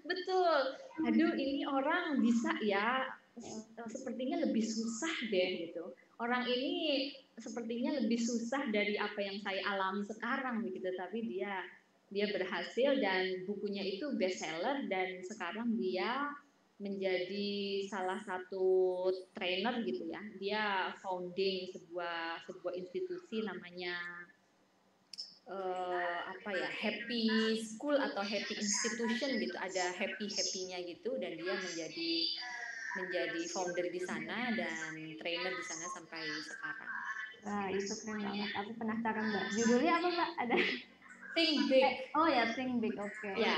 betul. Aduh, ini orang bisa ya, sepertinya lebih susah deh gitu. Orang ini sepertinya lebih susah dari apa yang saya alami sekarang begitu, tapi dia berhasil dan bukunya itu bestseller dan sekarang dia menjadi salah satu trainer gitu ya. Dia founding sebuah institusi namanya Happy School atau Happy Institution gitu, ada happy-nya gitu, dan dia menjadi founder di sana dan trainer di sana sampai sekarang. Wah, itu keren banget. Aku penasaran Mbak. Judulnya apa Mbak? Ada Think Big. Oh ya, Think Big. Oke. Ya.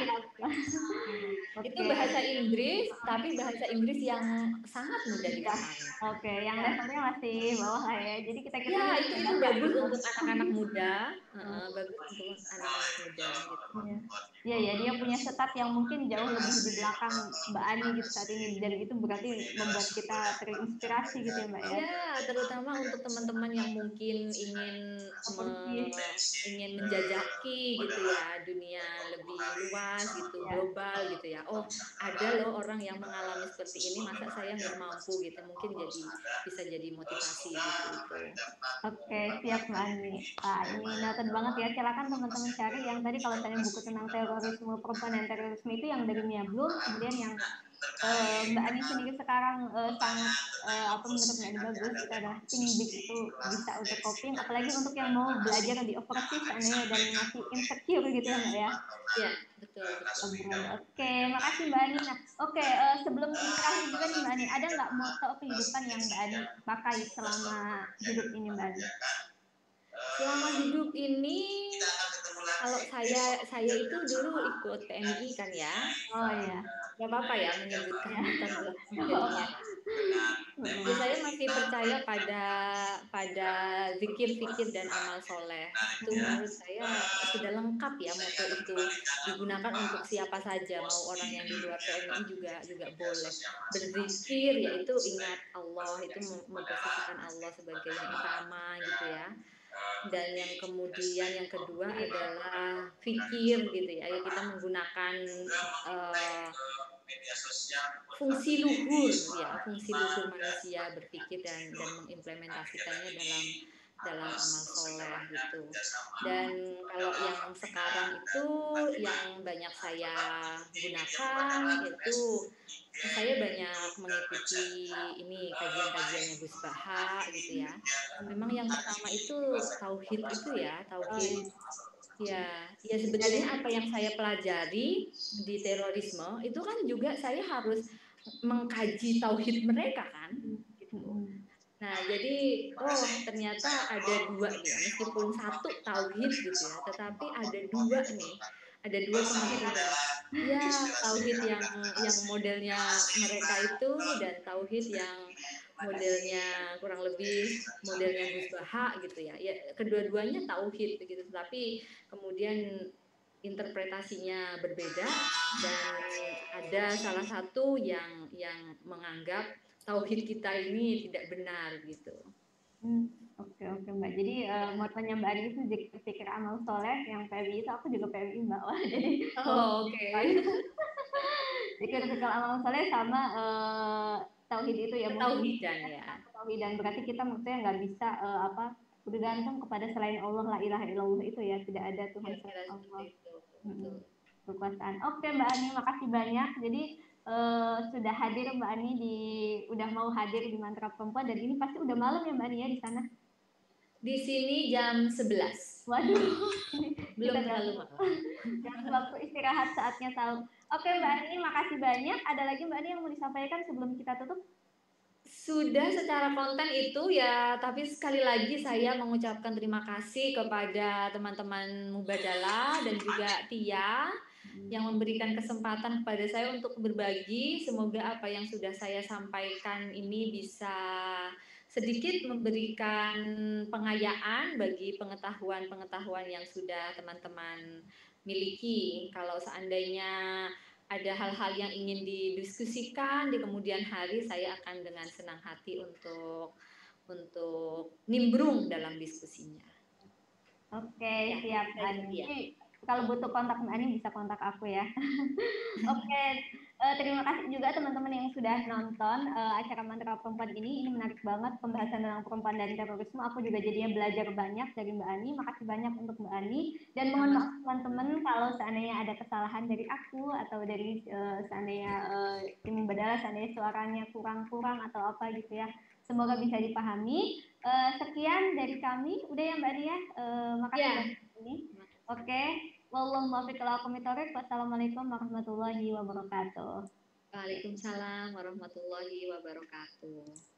Itu bahasa Inggris, tapi bahasa Inggris yang sangat mudah dipahami. Oke, yang levelnya masih bawah lah ya. Jadi kita ya itu bagus untuk anak-anak muda, bagus untuk anak-anak muda gitu. Iya, dia punya setat yang mungkin jauh lebih di belakang Mbak Ani gitu saat ini, dan itu berarti membuat kita terinspirasi gitu ya Mbak ya. Ya, terutama untuk teman-teman yang mungkin ingin menjajaki gitu ya dunia lebih luas gitu, global gitu ya. Oh, ada loh orang yang mengalami seperti ini, masa saya nggak mampu gitu, mungkin bisa jadi motivasi gitu. Oke, siap Mbak Ani. Ini noted banget ya. Silakan teman-teman cari yang tadi, kalau tadi buku tentang terorisme, perempuan dan terorisme itu yang dari Mia Bloom, kemudian yang Mbak Ani sendiri sekarang sangat menurut Mbak Ani bagus, itu adalah Think Big, itu bisa untuk coping, apalagi untuk yang mau belajar di overseas seandainya dan masih insecure gitu ya Mbak ya. Iya, betul. Oke, makasih Mbak Ani. Nah, sebelum terakhir juga nih Mbak Ani, ada nggak moto kehidupan yang Mbak Ani pakai selama hidup ini Mbak Ani? Selama hidup ini, kalau saya itu dulu ikut TNI kan ya. Oh iya. Gak apa-apa ya menyebutkan jadinya. Saya masih percaya pada zikir-zikir dan amal soleh. Itu menurut saya sudah lengkap ya, moto itu digunakan untuk siapa saja, mau orang yang di luar TNI juga boleh berzikir, yaitu ingat Allah, itu memposisikan Allah sebagai yang utama gitu ya. Dan yang kemudian yang kedua adalah fikir gitu ya, kita menggunakan fungsi luhur ya, fungsi luhur manusia berpikir dan mengimplementasikannya dalam amal soleh gitu. Dan kalau yang sekarang itu yang banyak saya gunakan itu saya banyak mengikuti ini kajian-kajiannya Gus Baha gitu ya. Memang yang pertama itu tauhid itu ya, tauhid. Ya, ya sebetulnya apa yang saya pelajari di terorisme itu kan juga saya harus mengkaji tauhid mereka kan, gitu. Nah, jadi ternyata ada dua nih ya, meskipun satu tauhid gitu ya, tetapi ada dua nih, ada dua pengertian. Ya, tauhid yang modelnya mereka itu dan tauhid yang modelnya kurang lebih modelnya Gus Baha gitu ya. Ya, kedua-duanya tauhid gitu, tapi kemudian interpretasinya berbeda dan ada salah satu yang menganggap tauhid kita ini tidak benar gitu. Oke Mbak. Jadi motonya Mbak Ani itu zikir amal soleh, yang PWI itu aku juga PWI Mbak. Wah, jadi oke. Zikir amal soleh sama tauhid itu ya. Tauhidan ya. Tauhidan berarti kita maksudnya nggak bisa bergantung kepada selain Allah, la ilaha illallah itu ya, tidak ada Tuhan selain Allah. Kekuasaan. Oke Mbak Ani, makasih banyak. Jadi sudah hadir Mbak Ani udah mau hadir di Mantra Perempuan, dan ini pasti udah malam ya Mbak Ani ya di sana. Di sini jam 11. Waduh, belum terlalu malam. Dan waktu istirahat saatnya sahur. Oke Mbak Ani, makasih banyak. Ada lagi Mbak Ani yang mau disampaikan sebelum kita tutup? Sudah secara konten itu ya, tapi sekali lagi saya mengucapkan terima kasih kepada teman-teman Mubadalah dan juga Tia yang memberikan kesempatan kepada saya untuk berbagi. Semoga apa yang sudah saya sampaikan ini bisa sedikit memberikan pengayaan bagi pengetahuan-pengetahuan yang sudah teman-teman miliki. Kalau seandainya ada hal-hal yang ingin didiskusikan di kemudian hari, saya akan dengan senang hati untuk nimbrung dalam diskusinya. Oke, siap Mbak Ani. Kalau butuh kontak Mbak Ani bisa kontak aku ya. Oke, terima kasih juga teman-teman yang sudah nonton acara Mantra Perempuan ini. Ini menarik banget pembahasan tentang perempuan dan terorisme. Aku juga jadinya belajar banyak dari Mbak Ani. Makasih banyak untuk Mbak Ani. Dan mohon maaf teman-teman kalau seandainya ada kesalahan dari aku atau dari seandainya tim Badala, seandainya suaranya kurang-kurang atau apa gitu ya. Semoga bisa dipahami. Sekian dari kami. Udah ya Mbak Ani ya. Makasih banyak ini. Oke. Wassalamualaikum warahmatullahi wabarakatuh. Waalaikumsalam warahmatullahi wabarakatuh.